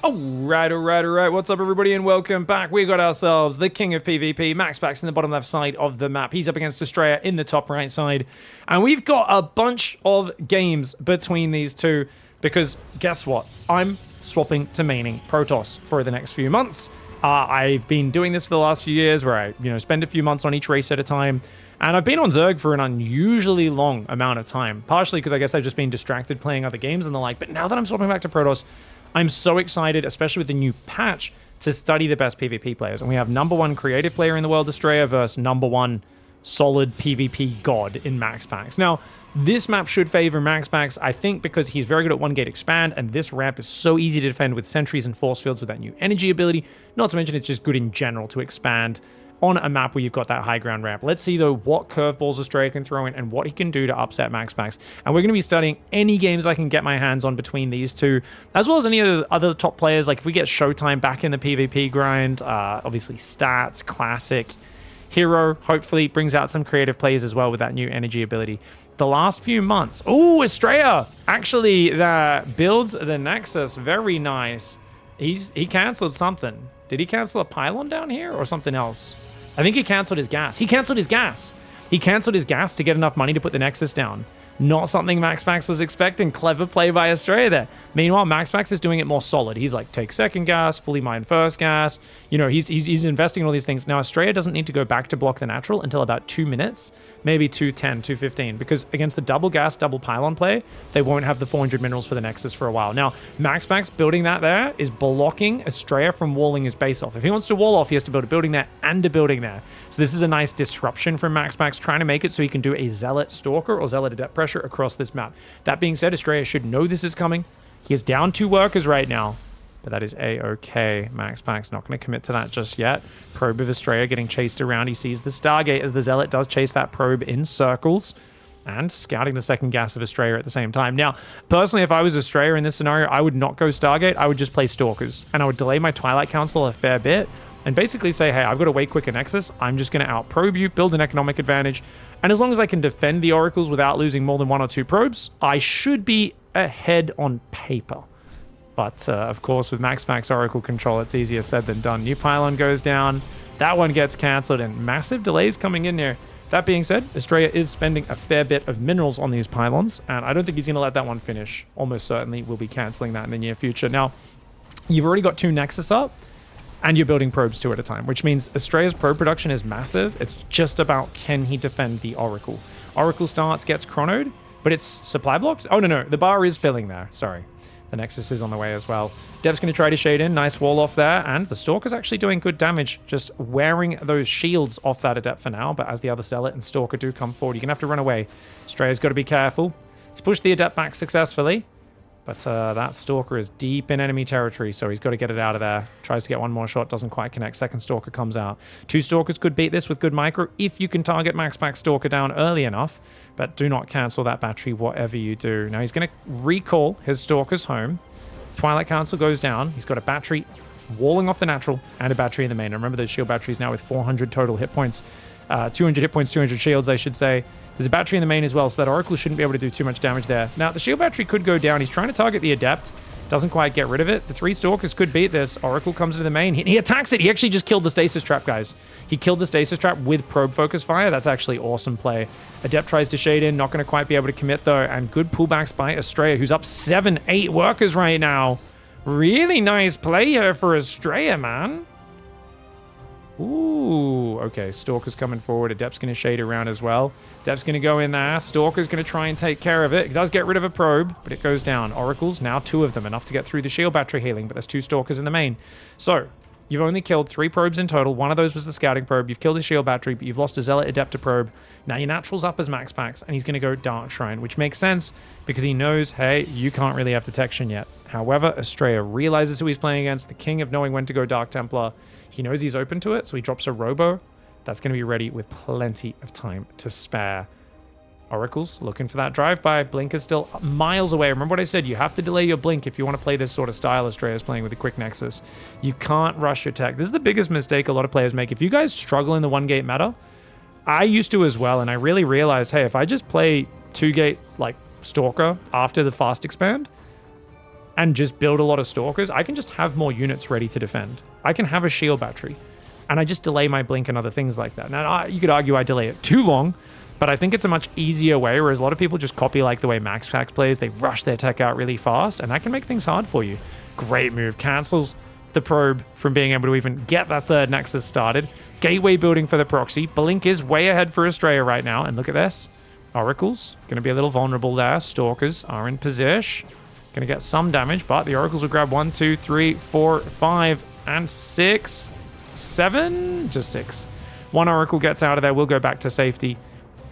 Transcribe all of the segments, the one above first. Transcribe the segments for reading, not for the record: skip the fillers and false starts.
Alright. What's up, everybody, and welcome back. We got ourselves the king of PvP, Maxpax, in the bottom left side of the map. He's up against Astrea in the top right side. And we've got a bunch of games between these two because guess what? I'm swapping to maining Protoss for the next few months. I've been doing this for the last few years where I, spend a few months on each race at a time. And I've been on Zerg for an unusually long amount of time, partially because I guess I've just been distracted playing other games and the like. But now that I'm swapping back to Protoss, I'm so excited, especially with the new patch, to study the best PvP players. And we have #1 creative player in the world, Astrea, versus #1 solid PvP god in Maxpax. Now, this map should favor Maxpax, I think, because he's very good at one-gate expand, and this ramp is so easy to defend with sentries and force fields with that new energy ability. Not to mention it's just good in general to expand on a map where you've got that high ground ramp. Let's see, though, what curveballs Astrea can throw in and what he can do to upset Maxpax. And we're going to be studying any games I can get my hands on between these two, as well as any other top players. Like if we get Showtime back in the PvP grind, obviously Stats, Classic, Hero, hopefully brings out some creative plays as well with that new energy ability. The last few months, Astrea actually builds the Nexus, very nice. He canceled something. Did he cancel a pylon down here or something else? I think he canceled his gas. He canceled his gas to get enough money to put the Nexus down. Not something Maxpax was expecting. Clever play by Astrea there. Meanwhile, Maxpax is doing it more solid. He's like, take second gas, fully mine first gas. He's investing in all these things. Now, Astrea doesn't need to go back to block the natural until about 2 minutes, maybe 2:10, 2:15, because against the double gas, double pylon play, they won't have the 400 minerals for the Nexus for a while. Now, Maxpax building that there is blocking Astrea from walling his base off. If he wants to wall off, he has to build a building there and a building there. So this is a nice disruption from Maxpax, trying to make it so he can do a Zealot Stalker or Zealot Adept pressure across this map. That being said, Astrea should know this is coming. He is down 2 workers right now, but that is a-okay. Maxpax not going to commit to that just yet. Probe of Astrea getting chased around. He sees the Stargate as the Zealot does chase that probe in circles and scouting the second gas of Astrea at the same time. Now, personally, if I was Astrea in this scenario, I would not go Stargate. I would just play Stalkers, and I would delay my Twilight Council a fair bit and basically say, hey, I've got a way quicker Nexus. I'm just going to out-probe you, build an economic advantage, and as long as I can defend the Oracles without losing more than 1 or 2 probes, I should be ahead on paper. But, of course, with Maxpax Oracle control, it's easier said than done. New pylon goes down. That one gets cancelled, and massive delays coming in here. That being said, Astrea is spending a fair bit of minerals on these pylons, and I don't think he's going to let that one finish. Almost certainly will be cancelling that in the near future. Now, you've already got 2 Nexus up, and you're building probes 2 at a time, which means Astrea's probe production is massive. It's just about, can he defend the Oracle? Oracle starts, gets chronoed, but it's supply blocked? Oh, no, the bar is filling there. Sorry. The Nexus is on the way as well. Dev's going to try to shade in. Nice wall off there, and the Stalker's actually doing good damage, just wearing those shields off that Adept for now, but as the other Zealot and Stalker do come forward, you're going to have to run away. Astrea's got to be careful. He's pushed the Adept back successfully. But that Stalker is deep in enemy territory, so he's got to get it out of there. Tries to get one more shot, doesn't quite connect. Second Stalker comes out. 2 Stalkers could beat this with good micro if you can target Maxpax Stalker down early enough, but do not cancel that battery whatever you do. Now he's going to recall his Stalkers home. Twilight Council goes down. He's got a battery walling off the natural and a battery in the main. And remember those shield batteries now with 400 total hit points. 200 hit points, 200 shields, I should say. There's a battery in the main as well, so that Oracle shouldn't be able to do too much damage there. Now, the shield battery could go down. He's trying to target the Adept. Doesn't quite get rid of it. The 3 Stalkers could beat this. Oracle comes into the main. He attacks it. He actually just killed the Stasis Trap, guys. He killed the Stasis Trap with Probe Focus Fire. That's actually awesome play. Adept tries to shade in. Not going to quite be able to commit, though. And good pullbacks by Astrea, who's up 7, 8 workers right now. Really nice play here for Astrea, man. Ooh, okay, Stalker's coming forward. Adept's going to shade around as well. Adept's going to go in there. Stalker's going to try and take care of it. It does get rid of a probe, but it goes down. Oracles, now 2 of them, enough to get through the shield battery healing, but there's 2 Stalkers in the main. So, you've only killed 3 probes in total. 1 of those was the scouting probe. You've killed a shield battery, but you've lost a Zealot Adeptor probe. Now your natural's up as Maxpax, and he's going to go Dark Shrine, which makes sense because he knows, hey, you can't really have detection yet. However, Astrea realizes who he's playing against, the king of knowing when to go Dark Templar. He knows he's open to it, so he drops a Robo. That's going to be ready with plenty of time to spare. Oracles looking for that drive-by. Blink is still miles away. Remember what I said, you have to delay your blink if you want to play this sort of style Astrea is playing with the quick Nexus. You can't rush your tech. This is the biggest mistake a lot of players make. If you guys struggle in the 1-gate meta, I used to as well, and I really realized, hey, if I just play 2-gate like Stalker after the fast expand, and just build a lot of Stalkers, I can just have more units ready to defend. I can have a shield battery, and I just delay my blink and other things like that. Now, you could argue I delay it too long, but I think it's a much easier way, whereas a lot of people just copy like the way Maxpax plays. They rush their tech out really fast, and that can make things hard for you. Great move. Cancels the probe from being able to even get that third Nexus started. Gateway building for the proxy. Blink is way ahead for Astrea right now, and look at this. Oracles, going to be a little vulnerable there. Stalkers are in position. Going to get some damage, but the Oracles will grab 1, 2, 3, 4, 5, and 6, 7, just 6. One Oracle gets out of there. We'll go back to safety.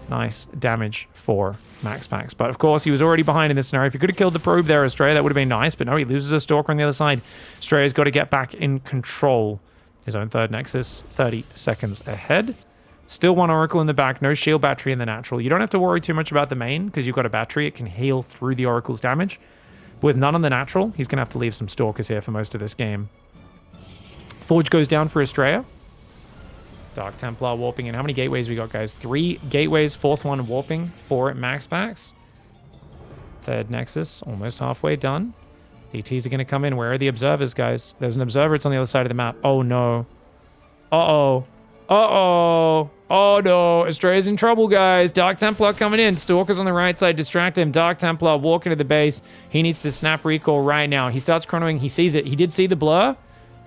Nice damage for Maxpax. But of course, he was already behind in this scenario. If he could have killed the probe there, Astrea, that would have been nice. But no, he loses a Stalker on the other side. Astrea's got to get back in control. His own third Nexus, 30 seconds ahead. Still one Oracle in the back, no shield battery in the natural. You don't have to worry too much about the main because you've got a battery. It can heal through the Oracle's damage. But with none on the natural, he's going to have to leave some Stalkers here for most of this game. Forge goes down for Astrea. Dark Templar warping in. How many gateways we got, guys? 3 gateways, fourth one warping, 4 at Maxpax. Third Nexus, almost halfway done. DTs are going to come in. Where are the observers, guys? There's an observer. It's on the other side of the map. Oh, no. Uh-oh. Uh-oh. Oh, no. Astrea's in trouble, guys. Dark Templar coming in. Stalkers on the right side. Distract him. Dark Templar walking to the base. He needs to snap recall right now. He starts chronoing. He sees it. He did see the blur.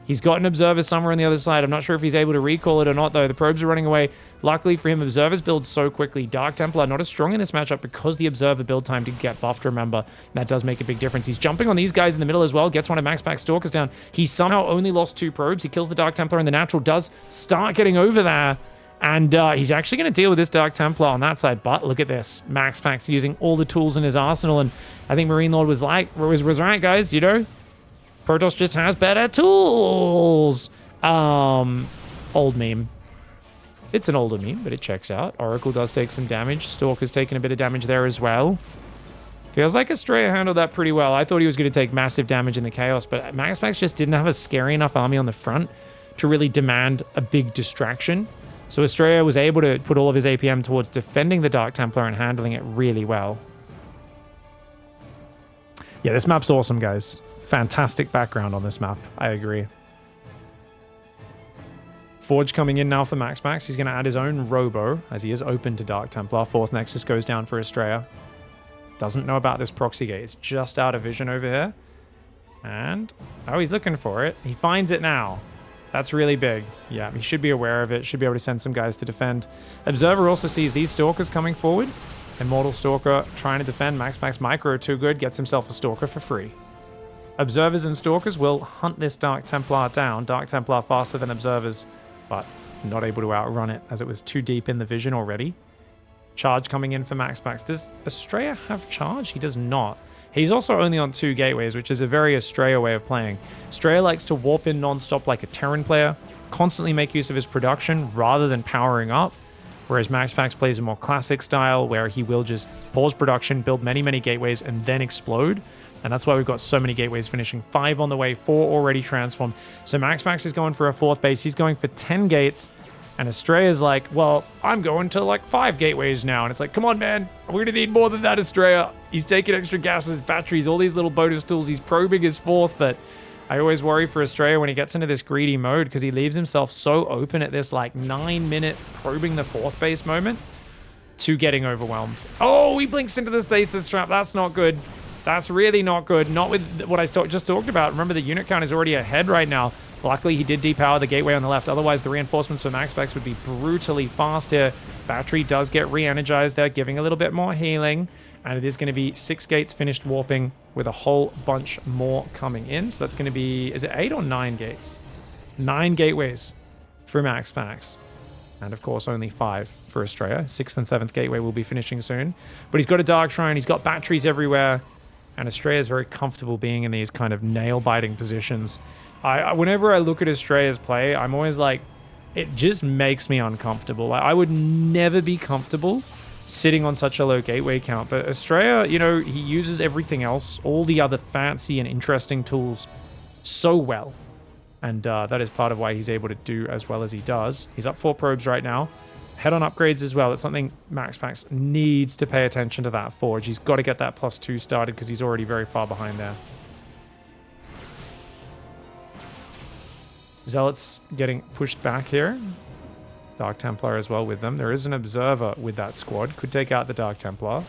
He's got an observer somewhere on the other side. I'm not sure if he's able to recall it or not, though. The probes are running away. Luckily for him, observers build so quickly. Dark Templar not as strong in this matchup because the observer build time did get buffed, remember. That does make a big difference. He's jumping on these guys in the middle as well. Gets one of Maxpax Stalkers down. He somehow only lost 2 probes. He kills the Dark Templar, and the natural does start getting over there. And he's actually going to deal with this Dark Templar on that side. But look at this. Maxpax using all the tools in his arsenal. And I think Marine Lord was right, guys, you know? Protoss just has better tools. Old meme. It's an older meme, but it checks out. Oracle does take some damage. Stalker's taking a bit of damage there as well. Feels like Astrea handled that pretty well. I thought he was going to take massive damage in the chaos, but Maxpax just didn't have a scary enough army on the front to really demand a big distraction. So Astrea was able to put all of his APM towards defending the Dark Templar and handling it really well. Yeah, this map's awesome, guys. Fantastic background on this map. I agree. Forge coming in now for Maxpax. He's going to add his own Robo, as he is open to Dark Templar. 4th Nexus goes down for Astrea. Doesn't know about this proxy gate. It's just out of vision over here. And, oh, he's looking for it. He finds it now. That's really big. Yeah, he should be aware of it. Should be able to send some guys to defend. Observer also sees these Stalkers coming forward. Immortal Stalker trying to defend. Maxpax Micro too good. Gets himself a Stalker for free. Observers and Stalkers will hunt this Dark Templar down. Dark Templar faster than Observers, but not able to outrun it as it was too deep in the vision already. Charge coming in for Maxpax. Does Astrea have charge? He does not. He's also only on 2 gateways, which is a very Astrea way of playing. Astrea likes to warp in non-stop like a Terran player, constantly make use of his production rather than powering up, whereas Maxpax plays a more classic style where he will just pause production, build many, many gateways, and then explode. And that's why we've got so many gateways finishing. 5 on the way, 4 already transformed. So Maxpax is going for a 4th base. He's going for 10 gates. And Astrea's like, well, I'm going to like 5 gateways now. And it's like, come on, man. We're going to need more than that, Astrea. He's taking extra gases, batteries, all these little bonus tools. He's probing his 4th, but I always worry for Astrea when he gets into this greedy mode because he leaves himself so open at this like 9-minute probing the 4th base moment to getting overwhelmed. Oh, he blinks into the stasis trap. That's not good. That's really not good. Not with what I just talked about. Remember, the unit count is already ahead right now. Luckily, he did depower the gateway on the left. Otherwise, the reinforcements for Maxpax would be brutally fast here. Battery does get re-energized there, giving a little bit more healing. And it is going to be 6 gates finished warping with a whole bunch more coming in. So that's going to be, is it 8 or 9 gates? 9 gateways for Maxpax. And of course, only 5 for Astrea. 6th and 7th gateway will be finishing soon. But he's got a Dark Shrine. He's got batteries everywhere. And Astrea is very comfortable being in these kind of nail-biting positions. Whenever I look at Astrea's play, I'm always like, it just makes me uncomfortable. I would never be comfortable sitting on such a low gateway count. But Astrea, you know, he uses everything else, all the other fancy and interesting tools so well. And that is part of why he's able to do as well as he does. He's up 4 probes right now. Head on upgrades as well. It's something Maxpax needs to pay attention to that Forge. He's got to get that +2 started because he's already very far behind there. Zealots getting pushed back here. Dark Templar as well with them. There is an Observer with that squad. Could take out the Dark Templar.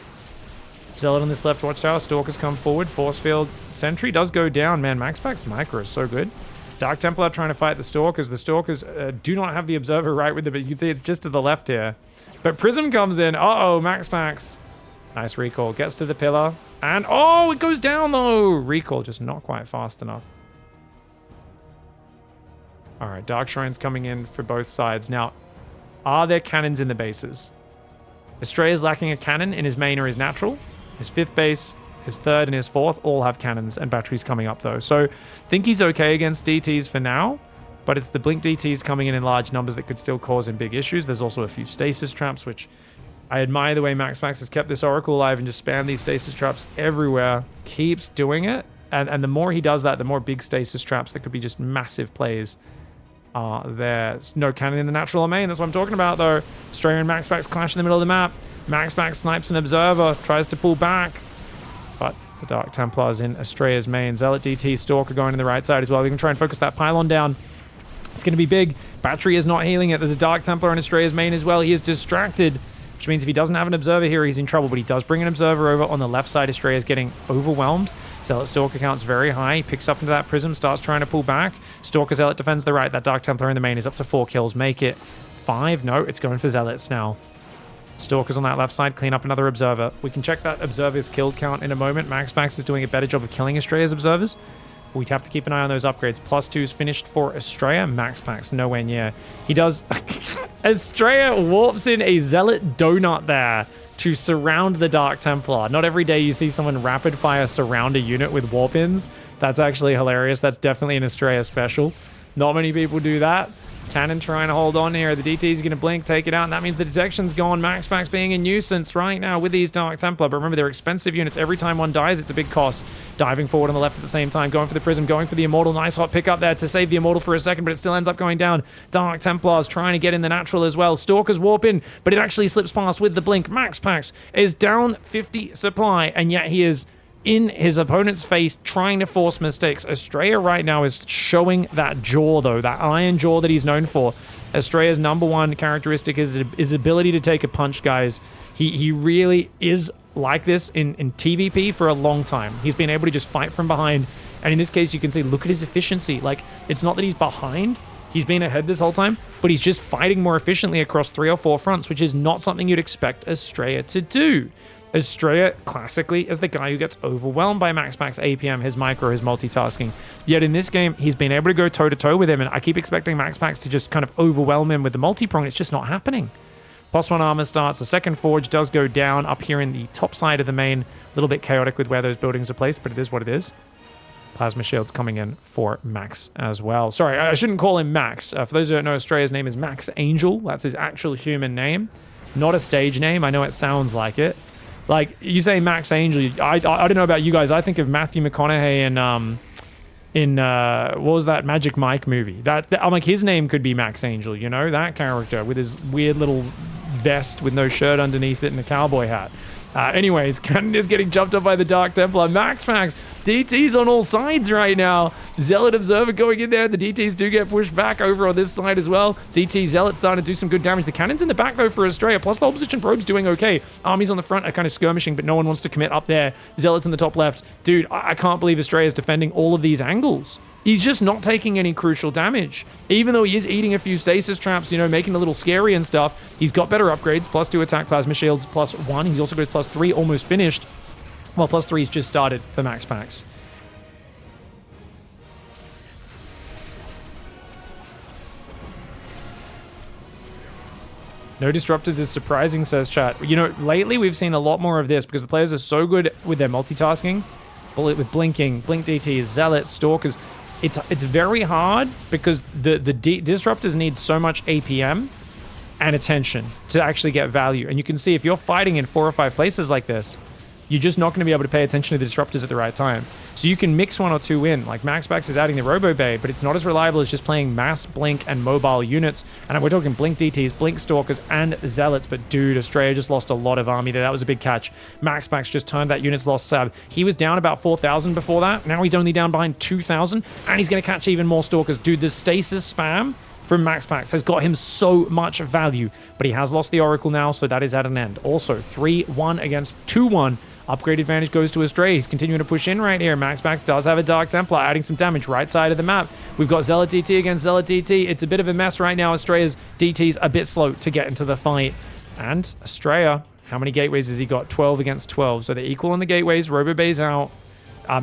Zealot on this left watchtower. Stalkers come forward. Force field. Sentry does go down. Man, Maxpax micro is so good. Dark Templar trying to fight the Stalkers. The Stalkers do not have the Observer right with them, but you can see it's just to the left here. But Prism comes in. Uh-oh, Maxpax. Nice recall. Gets to the pillar. And, oh, it goes down, though. Recall just not quite fast enough. All right, Dark Shrine's coming in for both sides. Now, are there cannons in the bases? Astrea's lacking a cannon in his main or his natural. His 5th base, his 3rd, and his 4th all have cannons and batteries coming up, though. So, think he's okay against DTs for now, but it's the Blink DTs coming in large numbers that could still cause him big issues. There's also a few stasis traps, which I admire the way Maxpax has kept this Oracle alive and just spammed these stasis traps everywhere. Keeps doing it, and the more he does that, the more big stasis traps that could be just massive plays. There's no cannon in the natural or main. That's what I'm talking about, though. Astrea and Maxpax clash in the middle of the map. Maxpax snipes an Observer, tries to pull back, but the Dark Templar's in Astrea's main. Zealot DT Stalker going to the right side as well. We can try and focus that pylon down. It's going to be big. Battery is not healing it. There's a Dark Templar in Astrea's main as well. He is distracted, which means if he doesn't have an Observer here, he's in trouble, but he does bring an Observer over on the left side. Astrea is getting overwhelmed. Zealot Stalker count's very high. He picks up into that Prism, starts trying to pull back. Stalker Zealot defends the right. That Dark Templar in the main is up to 4 kills. Make it 5. No, it's going for Zealots now. Stalkers on that left side, clean up another Observer. We can check that Observer's kill count in a moment. Maxpax is doing a better job of killing Astrea's Observers. We'd have to keep an eye on those upgrades. +2's finished for Astrea. Maxpax nowhere near. He does... Astrea warps in a Zealot donut there to surround the Dark Templar. Not every day you see someone rapid fire surround a unit with warp-ins. That's actually hilarious. That's definitely an Astrea special. Not many people do that. Cannon trying to hold on here. The DT's going to blink, take it out, and that means the detection's gone. Maxpax being a nuisance right now with these Dark Templar. But remember, they're expensive units. Every time one dies, it's a big cost. Diving forward on the left at the same time, going for the Prism, going for the Immortal. Nice hot pick up there to save the Immortal for a second, but it still ends up going down. Dark Templars trying to get in the natural as well. Stalkers warp in, but it actually slips past with the blink. Maxpax is down 50 supply, and yet he is in his opponent's face trying to force mistakes. Astrea right now is showing that jaw, though, that iron jaw that he's known for. Astrea's #1 characteristic is his ability to take a punch, guys. He really is like this in TVP for a long time. He's been able to just fight from behind, and in this case, you can see, look at his efficiency. Like, it's not that he's behind. He's been ahead this whole time, but he's just fighting more efficiently across 3 or 4 fronts, which is not something you'd expect Astrea to do. Astrea, classically, is the guy who gets overwhelmed by Maxpax APM, his micro, his multitasking. Yet in this game, he's been able to go toe-to-toe with him, and I keep expecting Maxpax to just kind of overwhelm him with the multi-prong. It's just not happening. +1 armor starts. The second forge does go down up here in the top side of the main. A little bit chaotic with where those buildings are placed, but it is what it is. Plasma shields coming in for Max as well. Sorry, I shouldn't call him Max. For those who don't know, Astrea's name is Max Angel. That's his actual human name, not a stage name. I know it sounds like it. Like, you say Max Angel, I don't know about you guys. I think of Matthew McConaughey in what was that Magic Mike movie? I'm like, his name could be Max Angel, you know, that character with his weird little vest with no shirt underneath it and a cowboy hat. Anyways, Cannon is getting jumped up by the Dark Templar. Maxpax, DT's on all sides right now. Zealot Observer going in there. The DTs do get pushed back over on this side as well. DT Zealot starting to do some good damage. The cannon's in the back, though, for Astrea. Plus, the opposition probe's doing okay. Armies on the front are kind of skirmishing, but no one wants to commit up there. Zealot's in the top left. Dude, I can't believe Astrea is defending all of these angles. He's just not taking any crucial damage. Even though he is eating a few stasis traps, you know, making it a little scary and stuff, he's got better upgrades. +2 attack plasma shields, +1. He's also got his +3 almost finished. Well, +3's just started for Maxpax. No disruptors is surprising, says chat. You know, lately we've seen a lot more of this because the players are so good with their multitasking, with blinking, blink DTs, zealots, stalkers. It's very hard because the disruptors need so much APM and attention to actually get value. And you can see if you're fighting in 4 or 5 places like this, you're just not going to be able to pay attention to the disruptors at the right time. So you can mix one or two in, like Maxpax is adding the Robo Bay, but it's not as reliable as just playing mass, blink, and mobile units. And we're talking blink DTs, blink stalkers, and zealots. But dude, Astrea just lost a lot of army there. That was a big catch. Maxpax just turned that unit's lost sab. He was down about 4,000 before that. Now he's only down behind 2,000, and he's going to catch even more stalkers. Dude, the stasis spam from Maxpax has got him so much value, but he has lost the Oracle now, so that is at an end. Also, 3-1 against 2-1. Upgrade advantage goes to Astrea. He's continuing to push in right here. Maxpax does have a Dark Templar, adding some damage right side of the map. We've got Zealot DT against Zealot DT. It's a bit of a mess right now. Astrea's DT's a bit slow to get into the fight. And Astrea, how many gateways has he got? 12 against 12. So they're equal on the gateways. Robo Bay's out.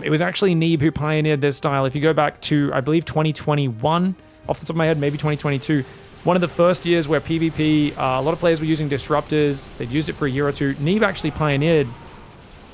It was actually Neeb who pioneered this style. If you go back to, I believe, 2021, off the top of my head, maybe 2022, one of the first years where PvP, a lot of players were using disruptors. They'd used it for a year or two. Neeb actually pioneered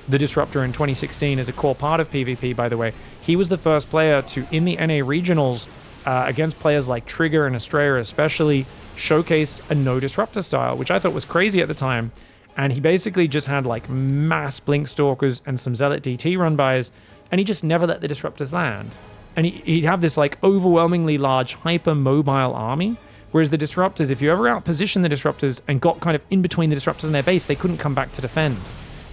the disruptor in 2016 as a core part of PvP, by the way. He was the first player to, in the NA regionals, against players like Trigger and Astrea especially, showcase a no disruptor style, which I thought was crazy at the time. And he basically just had like mass blink stalkers and some zealot DT run bys, and he just never let the disruptors land. And he'd have this like overwhelmingly large hyper mobile army, whereas the disruptors, if you ever outposition the disruptors and got kind of in between the disruptors and their base, they couldn't come back to defend.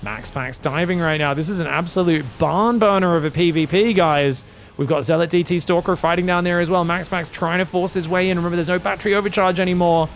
Maxpax diving right now. This is an absolute barn burner of a PvP, guys. We've got Zealot DT Stalker fighting down there as well. Maxpax trying to force his way in. Remember, there's no battery overcharge anymore.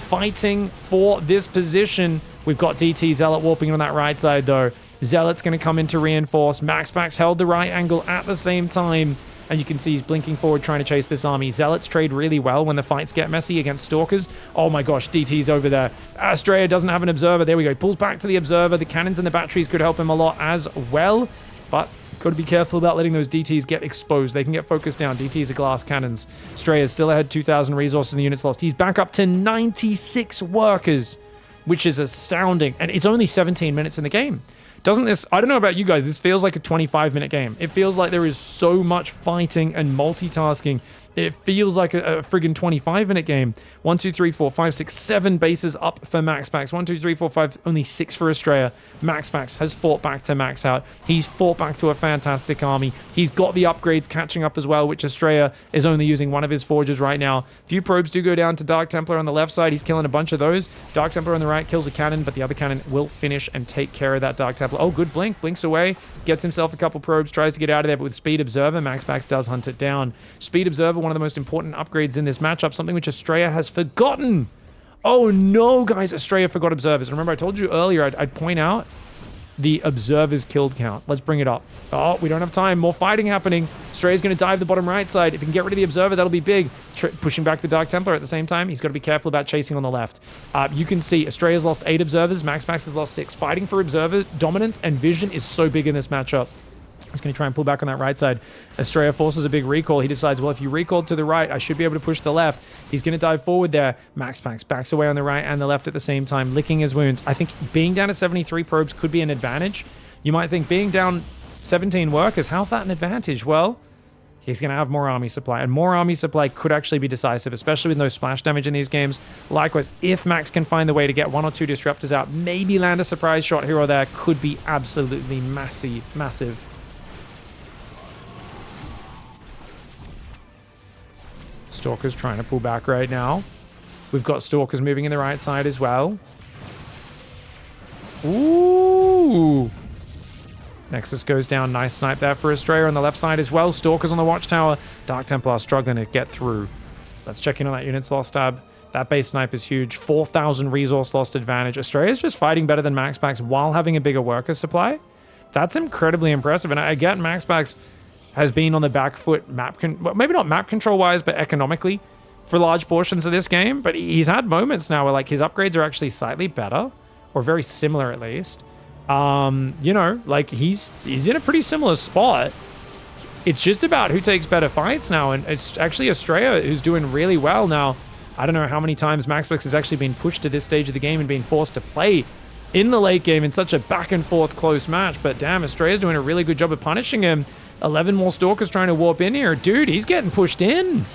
Fighting for this position. We've got DT Zealot warping on that right side, though. Zealot's going to come in to reinforce. Maxpax held the right angle at the same time. And you can see he's blinking forward, trying to chase this army. Zealots trade really well when the fights get messy against Stalkers. Oh my gosh, DT's over there. Astrea doesn't have an Observer. There we go. He pulls back to the Observer. The cannons and the batteries could help him a lot as well. But got to be careful about letting those DTs get exposed. They can get focused down. DTs are glass cannons. Astrea is still ahead 2,000 resources and the units lost. He's back up to 96 workers, which is astounding. And it's only 17 minutes in the game. Doesn't this, I don't know about you guys, this feels like a 25-minute game. It feels like there is so much fighting and multitasking. It feels like a friggin' 25-minute game. 1, 2, 3, 4, 5, 6, 7 bases up for Maxpax. 1, 2, 3, 4, 5, only 6 for Astrea. Maxpax has fought back to max out. He's fought back to a fantastic army. He's got the upgrades catching up as well, which Astrea is only using one of his forges right now. Few probes do go down to Dark Templar on the left side. He's killing a bunch of those. Dark Templar on the right kills a cannon, but the other cannon will finish and take care of that Dark Templar. Oh, good blink. Blinks away. Gets himself a couple probes. Tries to get out of there, but with Speed Observer, Maxpax does hunt it down. Speed Observer, one of the most important upgrades in this matchup, something which Astrea has forgotten. Oh no, guys, Astrea forgot Observers. Remember, I told you earlier I'd point out the Observers killed count. Let's bring it up. Oh, we don't have time. More fighting happening. Astrea's going to dive the bottom right side. If he can get rid of the Observer, that'll be big. Pushing back the Dark Templar at the same time. He's got to be careful about chasing on the left. You can see Astrea's lost 8 Observers. Maxpax has lost 6. Fighting for Observer dominance and vision is so big in this matchup. He's going to try and pull back on that right side. Astrea forces a big recall. He decides, well, if you recall to the right, I should be able to push the left. He's going to dive forward there. Maxpax backs away on the right and the left at the same time, licking his wounds. I think being down to 73 probes could be an advantage. You might think being down 17 workers, how's that an advantage? Well, he's going to have more army supply, and more army supply could actually be decisive, especially with no splash damage in these games. Likewise, if Max can find the way to get 1 or 2 disruptors out, maybe land a surprise shot here or there, could be absolutely massive. Stalker's trying to pull back right now. We've got Stalkers moving in the right side as well. Ooh. Nexus goes down. Nice snipe there for Astrea on the left side as well. Stalkers on the watchtower. Dark Templar struggling to get through. Let's check in on that unit's lost tab. That base snipe is huge. 4,000 resource lost advantage. Astrea is just fighting better than Maxpax while having a bigger worker supply. That's incredibly impressive. And I get Maxpax has been on the back foot maybe not map control wise, but economically for large portions of this game. But he's had moments now where like his upgrades are actually slightly better, or very similar at least. You know, like he's in a pretty similar spot. It's just about who takes better fights now, and it's actually Astrea who's doing really well now. I don't know how many times Maxpax has actually been pushed to this stage of the game and being forced to play in the late game in such a back and forth close match, but damn, Astrea's doing a really good job of punishing him. 11 more Stalkers trying to warp in here. Dude, he's getting pushed in.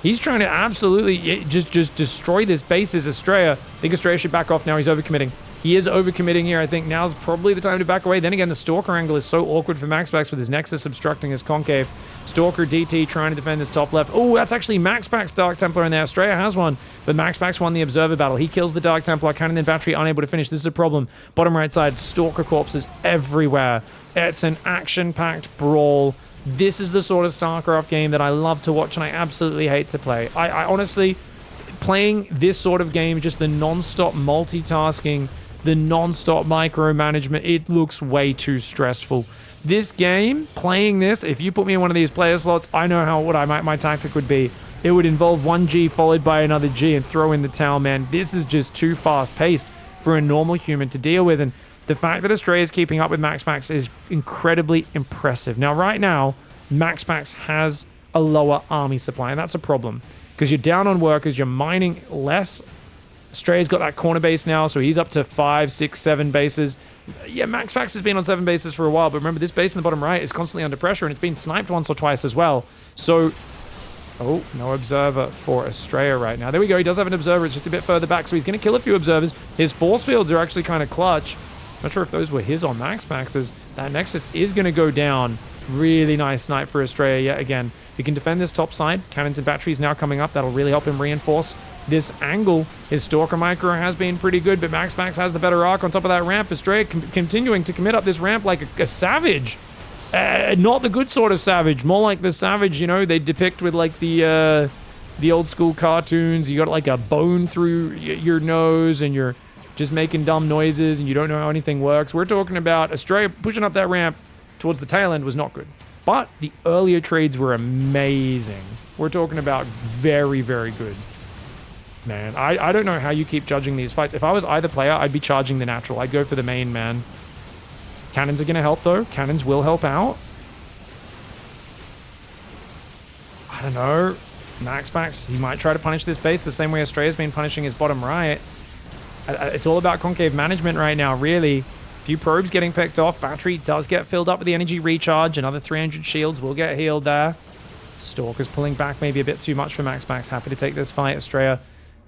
He's trying to absolutely just destroy this base as Astrea. I think Astrea should back off now. He's overcommitting. He is overcommitting here. I think now's probably the time to back away. Then again, the Stalker angle is so awkward for Maxpax with his Nexus obstructing his Concave. Stalker DT trying to defend this top left. Oh, that's actually Maxpax Dark Templar in there. Astrea has one, but Maxpax won the Observer battle. He kills the Dark Templar. Cannon and Battery unable to finish. This is a problem. Bottom right side, Stalker corpses everywhere. It's an action-packed brawl. This is the sort of StarCraft game that I love to watch and I absolutely hate to play. I honestly, playing this sort of game, just the non-stop multitasking, the non-stop micromanagement, it looks way too stressful. This game, playing this, if you put me in one of these player slots, I know what my tactic would be. It would involve one G followed by another G and throw in the towel, man. This is just too fast-paced for a normal human to deal with, and the fact that Astrea is keeping up with Maxpax is incredibly impressive. Now, right now, Maxpax has a lower army supply, and that's a problem, because you're down on workers, you're mining less. Astrea's got that corner base now, so he's up to 5, 6, 7 bases. Yeah, Maxpax has been on 7 bases for a while, but remember, this base in the bottom right is constantly under pressure, and it's been sniped once or twice as well. So, oh, no observer for Astrea right now. There we go, he does have an observer, it's just a bit further back, so he's going to kill a few observers. His force fields are actually kind of clutch. Not sure if those were his or Maxpax's. That Nexus is going to go down. Really nice snipe for Astrea yet again. He can defend this top side. Cannons and batteries now coming up. That'll really help him reinforce this angle. His Stalker micro has been pretty good, but Maxpax has the better arc on top of that ramp. Astrea continuing to commit up this ramp like a savage. Not the good sort of savage. More like the savage, you know, they depict with like the old school cartoons. You got like a bone through your nose and you're just making dumb noises and you don't know how anything works. We're talking about Astrea pushing up that ramp towards the tail end was not good. But the earlier trades were amazing. We're talking about very, very good. Man, I don't know how you keep judging these fights. If I was either player, I'd be charging the natural. I'd go for the main man. Cannons are going to help, though. Cannons will help out. I don't know. Maxpax, he might try to punish this base the same way Astrea's been punishing his bottom right. It's all about concave management right now, really. Few probes getting picked off. Battery does get filled up with the energy recharge. Another 300 shields will get healed there. Stalker's pulling back maybe a bit too much for Maxpax. Happy to take this fight. Astrea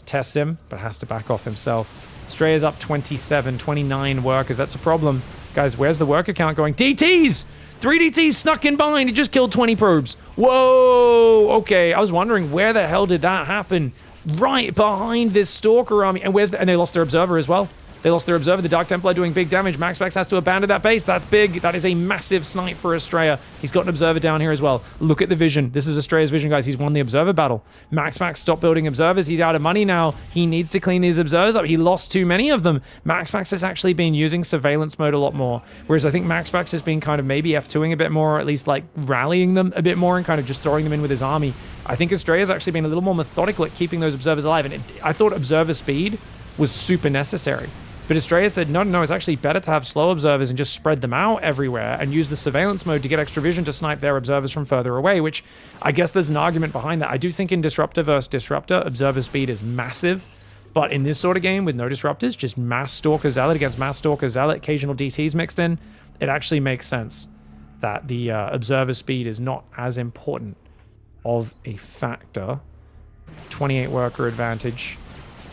tests him, but has to back off himself. Astrea's up 27, 29 workers. That's a problem. Guys, where's the worker count going? DTs! 3 DTs snuck in behind. He just killed 20 probes. Whoa! Okay, I was wondering where the hell did that happen? Right behind this Stalker army. And and they lost their observer as well. They lost their observer. The Dark Templar doing big damage. Maxpax has to abandon that base. That's big. That is a massive snipe for Astrea. He's got an observer down here as well. Look at the vision. This is Astrea's vision, guys. He's won the observer battle. Maxpax stopped building observers. He's out of money now. He needs to clean these observers up. He lost too many of them. Maxpax has actually been using surveillance mode a lot more. Whereas I think Maxpax has been kind of maybe F2ing a bit more, or at least like rallying them a bit more and kind of just throwing them in with his army. I think Astrea's actually been a little more methodical at keeping those observers alive. And I thought observer speed was super necessary. But Astrea said, no, it's actually better to have slow observers and just spread them out everywhere and use the surveillance mode to get extra vision to snipe their observers from further away, which I guess there's an argument behind that. I do think in Disruptor versus Disruptor, observer speed is massive. But in this sort of game with no disruptors, just mass Stalker Zealot against mass Stalker Zealot, occasional DTs mixed in, it actually makes sense that the observer speed is not as important of a factor. 28 worker advantage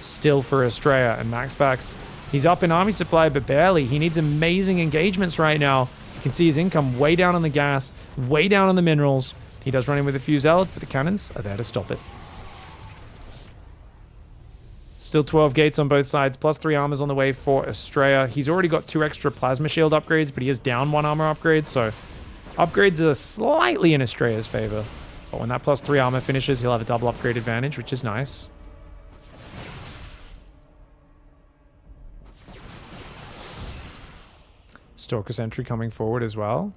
still for Astrea, and Maxpax, he's up in army supply, but barely. He needs amazing engagements right now. You can see his income way down on the gas, way down on the minerals. He does run in with a few zealots, but the cannons are there to stop it. Still 12 gates on both sides, plus 3 armors on the way for Astrea. He's already got 2 extra plasma shield upgrades, but he is down 1 armor upgrade, so upgrades are slightly in Astrea's favor. But when that plus 3 armor finishes, he'll have a double upgrade advantage, which is nice. Stalker Sentry coming forward as well.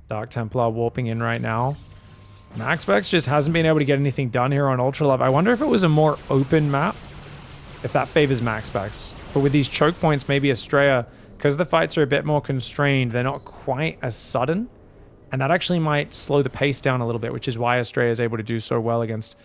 Dark Templar warping in right now. Maxpax just hasn't been able to get anything done here on Ultra Love. I wonder if it was a more open map, if that favors Maxpax. But with these choke points, maybe Astrea, because the fights are a bit more constrained, they're not quite as sudden. And that actually might slow the pace down a little bit, which is why Astrea is able to do so well against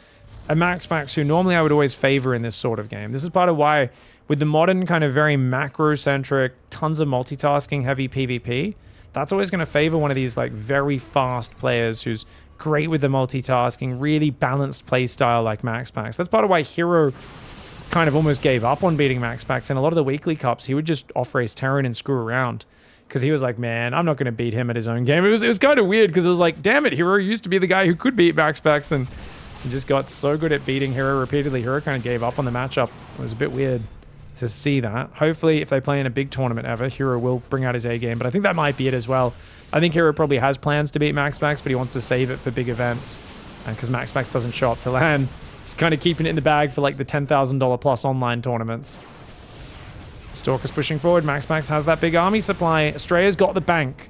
a Maxpax who normally I would always favor in this sort of game. This is part of why, with the modern kind of very macro-centric, tons of multitasking heavy PvP, that's always going to favor one of these like very fast players who's great with the multitasking, really balanced playstyle like Maxpax. That's part of why Hero kind of almost gave up on beating Maxpax. In a lot of the weekly cups, he would just off-race Terran and screw around. Because he was like, man, I'm not going to beat him at his own game. It was kind of weird because it was like, damn it, Hero used to be the guy who could beat Maxpax, and he just got so good at beating Hero repeatedly. Hero kind of gave up on the matchup. It was a bit weird to see that. Hopefully, if they play in a big tournament ever, Hero will bring out his A game, but I think that might be it as well. I think Hero probably has plans to beat Maxpax, but he wants to save it for big events. And because Maxpax doesn't show up to LAN, he's kind of keeping it in the bag for like the $10,000 plus online tournaments. Stalker's pushing forward. Maxpax has that big army supply. Astrea's got the bank.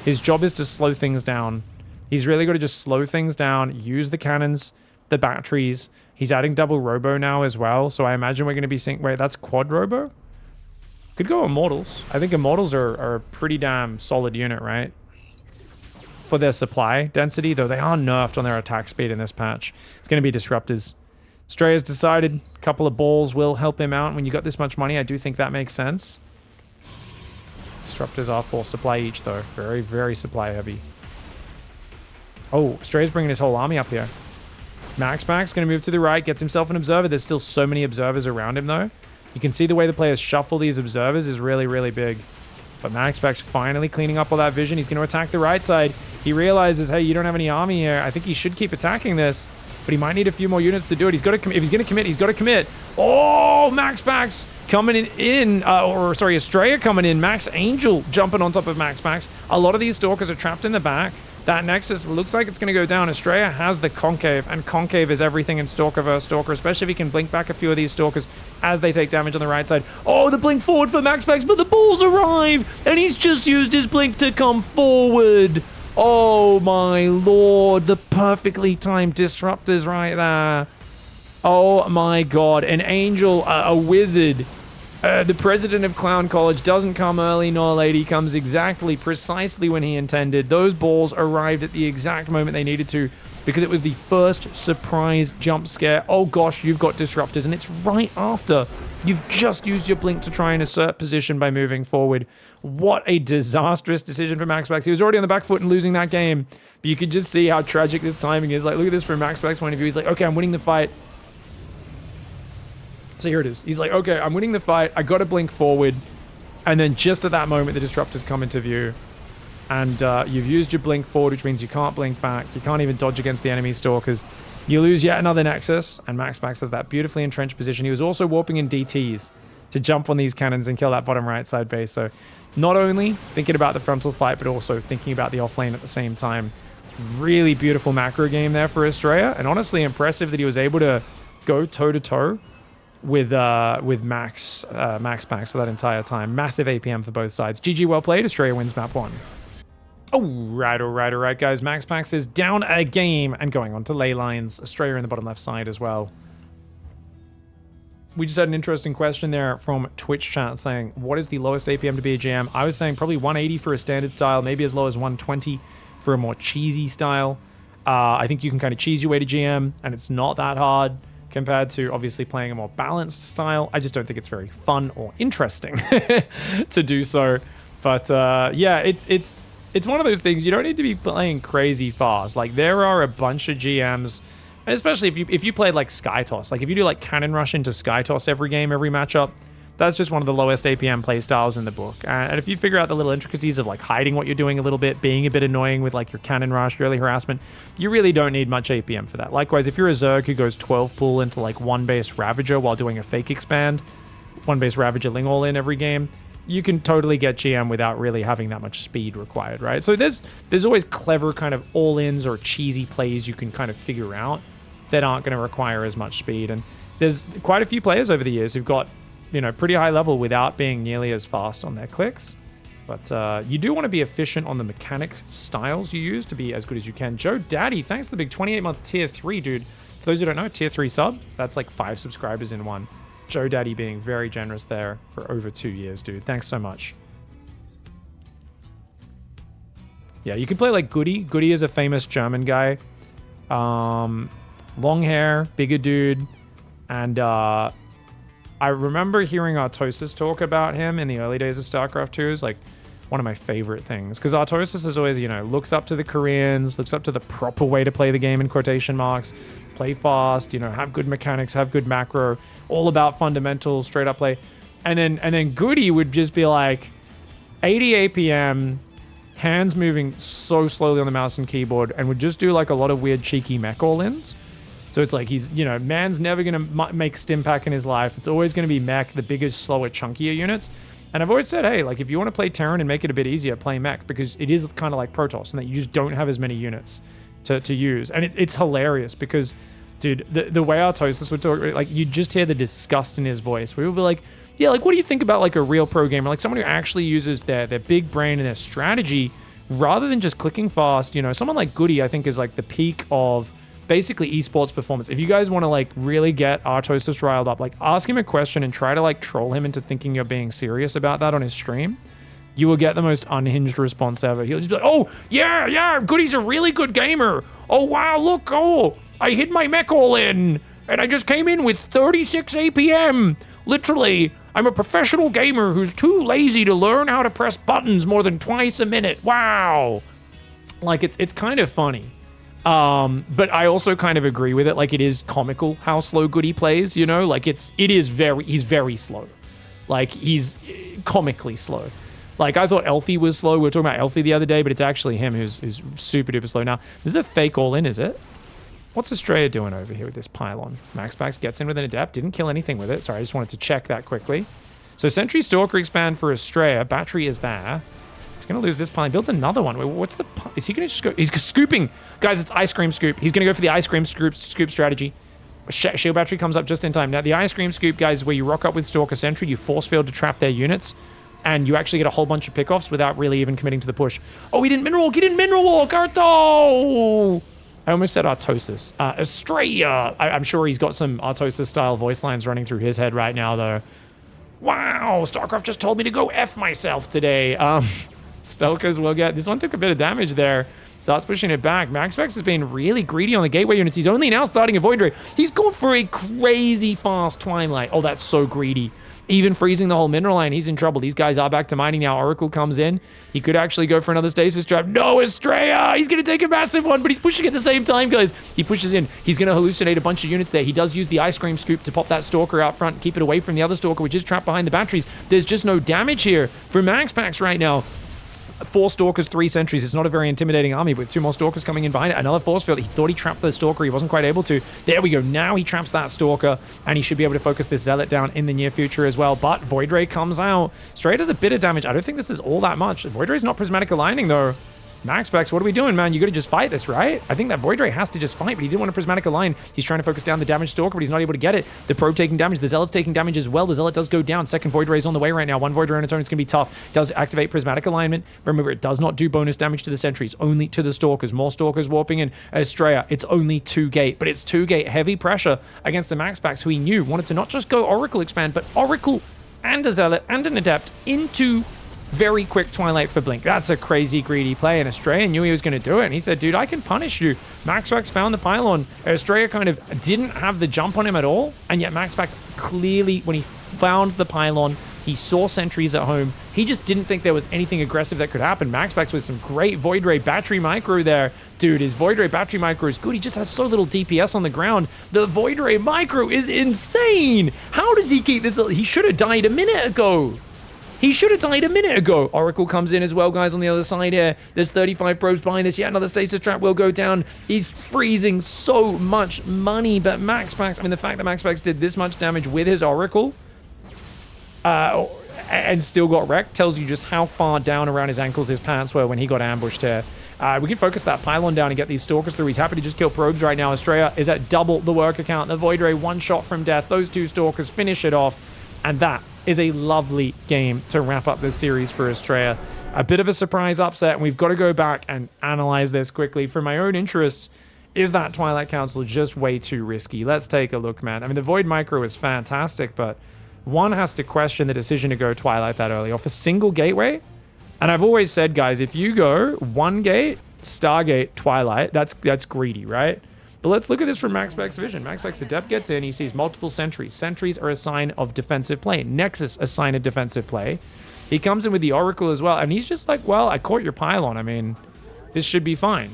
His job is to slow things down. He's really got to just slow things down, use the cannons, the batteries. He's adding double robo now as well, so I imagine we're going to be seeing... Wait, that's quad robo? Could go Immortals. I think Immortals are a pretty damn solid unit, right? For their supply density, though they are nerfed on their attack speed in this patch. It's going to be Disruptors. Astrea's decided a couple of balls will help him out. When you got this much money, I do think that makes sense. Disruptors are 4 supply each, though. Very, very supply heavy. Oh, Astrea's bringing his whole army up here. Maxpax going to move to the right, gets himself an Observer. There's still so many Observers around him, though. You can see the way the players shuffle these Observers is really, really big. But Maxpax finally cleaning up all that vision. He's going to attack the right side. He realizes, hey, you don't have any army here. I think he should keep attacking this. But he might need a few more units to do it. He's got to commit. If he's going to commit, he's got to commit. Oh, Maxpax coming in. Astrea coming in. Max Angel jumping on top of Maxpax. A lot of these Stalkers are trapped in the back. That Nexus looks like it's going to go down. Astrea has the Concave, and Concave is everything in Stalker versus Stalker, especially if he can blink back a few of these Stalkers as they take damage on the right side. Oh, the blink forward for Maxpax, but the balls arrive, and he's just used his blink to come forward. Oh my lord, the perfectly timed Disruptors right there. Oh my god, an Angel, a Wizard. The president of Clown College doesn't come early nor late. He comes exactly, precisely when he intended. Those balls arrived at the exact moment they needed to because it was the first surprise jump scare. Oh gosh, you've got Disruptors, and it's right after you've just used your blink to try and assert position by moving forward. What a disastrous decision for Maxpax. He was already on the back foot and losing that game, but you could just see how tragic this timing is. Like, look at this from Maxpax's point of view. He's like, okay, I'm winning the fight. So here it is. He's like, okay, I'm winning the fight. I got to blink forward. And then just at that moment, the Disruptors come into view. And you've used your blink forward, which means you can't blink back. You can't even dodge against the enemy Stalkers. You lose yet another Nexus. And Maxpax has that beautifully entrenched position. He was also warping in DTs to jump on these cannons and kill that bottom right side base. So not only thinking about the frontal fight, but also thinking about the offlane at the same time. Really beautiful macro game there for Astrea. And honestly impressive that he was able to go toe-to-toe with Maxpax for that entire time. Massive APM for both sides. GG, well played. Astrea wins map 1. All right, guys. Maxpax is down a game and going on to ley lines. Astrea in the bottom left side as well. We just had an interesting question there from Twitch chat saying, what is the lowest APM to be a GM? I was saying probably 180 for a standard style, maybe as low as 120 for a more cheesy style. I think you can kind of cheese your way to GM, and it's not that hard compared to obviously playing a more balanced style. I just don't think it's very fun or interesting to do so. But yeah, it's one of those things. You don't need to be playing crazy fast. Like, there are a bunch of GMs, and especially if you played like Sky Toss, like if you do like Cannon Rush into Sky Toss every game, every matchup, that's just one of the lowest APM play styles in the book. And if you figure out the little intricacies of like hiding what you're doing a little bit, being a bit annoying with like your Cannon Rush, your early harassment, you really don't need much APM for that. Likewise, if you're a Zerg who goes 12 pull into like 1 base Ravager while doing a fake expand, 1 base Ravager Ling all in every game, you can totally get GM without really having that much speed required, right? So there's always clever kind of all-ins or cheesy plays you can kind of figure out that aren't going to require as much speed. And there's quite a few players over the years who've got, you know, pretty high level without being nearly as fast on their clicks. But you do want to be efficient on the mechanic styles you use to be as good as you can. Joe Daddy, thanks for the big 28-month tier 3, dude. For those who don't know, tier 3 sub, that's like 5 subscribers in one. Joe Daddy being very generous there for over 2 years, dude. Thanks so much. Yeah, you can play like Goody. Goody is a famous German guy. Long hair, bigger dude. And I remember hearing Artosis talk about him in the early days of StarCraft 2s. Like, one of my favorite things, because Artosis is always, you know, looks up to the Koreans, looks up to the proper way to play the game in quotation marks, play fast, you know, have good mechanics, have good macro, all about fundamentals, straight up play. And then Goody would just be like 80 APM, hands moving so slowly on the mouse and keyboard, and would just do like a lot of weird cheeky mech all-ins. So it's like he's, you know, man's never going to make Stimpak in his life. It's always going to be mech, the biggest, slower, chunkier units. And I've always said, hey, like if you want to play Terran and make it a bit easier, play mech, because it is kind of like Protoss and that you just don't have as many units to use. And it's hilarious because, dude, the way Artosis would talk, like you just hear the disgust in his voice. We would be like, yeah, like what do you think about like a real pro gamer? Like someone who actually uses their big brain and their strategy rather than just clicking fast. You know, someone like Goody, I think, is like the peak of basically esports performance. If you guys want to like really get Artosis riled up, like ask him a question and try to like troll him into thinking you're being serious about that on his stream. You will get the most unhinged response ever. He'll just be like, oh, yeah, Goody's a really good gamer. Oh, wow, look, I hid my mech all in, and I just came in with 36 APM. Literally, I'm a professional gamer who's too lazy to learn how to press buttons more than twice a minute. Wow. Like, it's kind of funny. But I also kind of agree with it. Like, it is comical how slow Goody plays, you know? Like, he's very slow. Like, he's comically slow. Like, I thought Elfie was slow. We were talking about Elfie the other day, but it's actually him who's super duper slow. Now, this is a fake all-in, is it? What's Astrea doing over here with this pylon? Maxpax gets in with an Adept. Didn't kill anything with it. Sorry, I just wanted to check that quickly. So, Sentry Stalker expand for Astrea. Battery is there. He's going to lose this pylon. Builds another one. Wait, what's the... Is he going to just go... He's scooping. Guys, it's Ice Cream Scoop. He's going to go for the Ice Cream Scoop strategy. Shield Battery comes up just in time. Now, the Ice Cream Scoop, guys, is where you rock up with Stalker Sentry. You force field to trap their units. And you actually get a whole bunch of pickoffs without really even committing to the push. Oh, he didn't Mineral Walk. He didn't Mineral Walk. Arto! I almost said Artosis. Astrea. I'm sure he's got some Artosis-style voice lines running through his head right now, though. Wow, Starcraft just told me to go F myself today. Stalkers will get... This one took a bit of damage there. Starts pushing it back. Maxpax has been really greedy on the gateway units. He's only now starting a Void Ray. He's going for a crazy fast Twilight. Oh, that's so greedy. Even freezing the whole mineral line, he's in trouble. These guys are back to mining now. Oracle comes in. He could actually go for another stasis trap. No, Astrea! He's going to take a massive one, but he's pushing at the same time, guys. He pushes in. He's going to hallucinate a bunch of units there. He does use the Ice Cream Scoop to pop that Stalker out front, keep it away from the other Stalker, which is trapped behind the batteries. There's just no damage here for Maxpax right now. 4 Stalkers, 3 Sentries. It's not a very intimidating army, with 2 more Stalkers coming in behind it. Another force field. He thought he trapped the Stalker. He wasn't quite able to. There we go. Now he traps that Stalker, and he should be able to focus this Zealot down in the near future as well. But Void Ray comes out. Stray does a bit of damage. I don't think this is all that much. Void Ray's not prismatic aligning, though. Maxpax, what are we doing, man? You gotta just fight this, right? I think that Void Ray has to just fight, but he didn't want a prismatic align. He's trying to focus down the damage Stalker, but he's not able to get it. The Probe taking damage. The Zealot's taking damage as well. The Zealot does go down. Second Void Ray's on the way right now. 1 Void Ray on its own is gonna be tough. Does activate prismatic alignment. Remember, it does not do bonus damage to the Sentries, only to the Stalkers. More Stalkers warping in. Astrea, it's only 2 gate, but it's 2 gate heavy pressure against the Maxpax, who he knew wanted to not just go Oracle expand, but Oracle and a Zealot and an Adept into very quick Twilight for Blink. That's a crazy greedy play, and Astrea knew he was going to do it, and he said, dude, I can punish you. Maxpax found the pylon. Astrea kind of didn't have the jump on him at all, and yet Maxpax clearly, when he found the pylon, he saw sentries at home. He just didn't think there was anything aggressive that could happen. Maxpax with some great Void Ray battery micro there. Dude, his Void Ray battery micro is good. He just has so little DPS on the ground. The Void Ray micro is insane. How does he keep this? He should have died a minute ago. He should have died a minute ago. Oracle comes in as well, guys, on the other side here. There's 35 probes behind this. Yet another stasis trap will go down. He's freezing so much money, but Maxpax, I mean, the fact that Maxpax did this much damage with his Oracle and still got wrecked tells you just how far down around his ankles his pants were when he got ambushed here. We can focus that pylon down and get these Stalkers through. He's happy to just kill probes right now. Astrea is at double the worker count. The Void Ray, 1 shot from death. Those 2 Stalkers finish it off. And that is a lovely game to wrap up this series for Astrea. A bit of a surprise upset, and we've got to go back and analyze this quickly. For my own interests, is that Twilight Council just way too risky? Let's take a look, man. I mean, the Void Micro is fantastic, but one has to question the decision to go Twilight that early off a single gateway. And I've always said, guys, if you go 1 gate, Stargate, Twilight, that's greedy, right? But let's look at this from Maxpax vision. Maxpax Adept gets in, he sees multiple sentries. Sentries are a sign of defensive play. Nexus, a sign of defensive play. He comes in with the Oracle as well, and he's just like, well, I caught your pylon. I mean, this should be fine.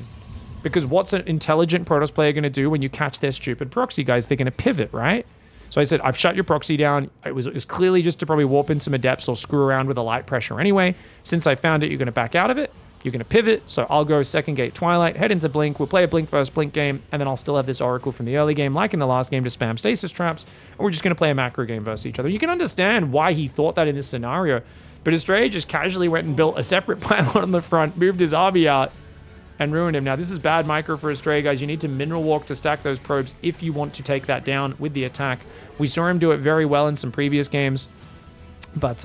Because what's an intelligent Protoss player going to do when you catch their stupid proxy, guys? They're going to pivot, right? So I said, I've shut your proxy down. It was clearly just to probably warp in some adepts or screw around with a light pressure anyway. Since I found it, you're going to back out of it. You're going to pivot. So I'll go second gate Twilight, head into Blink. We'll play a Blink first Blink game, and then I'll still have this Oracle from the early game, like in the last game, to spam stasis traps. And we're just going to play a macro game versus each other. You can understand why he thought that in this scenario. But Astrea just casually went and built a separate pylon on the front, moved his army out, and ruined him. Now, this is bad micro for Astrea, guys. You need to mineral walk to stack those probes if you want to take that down with the attack. We saw him do it very well in some previous games. But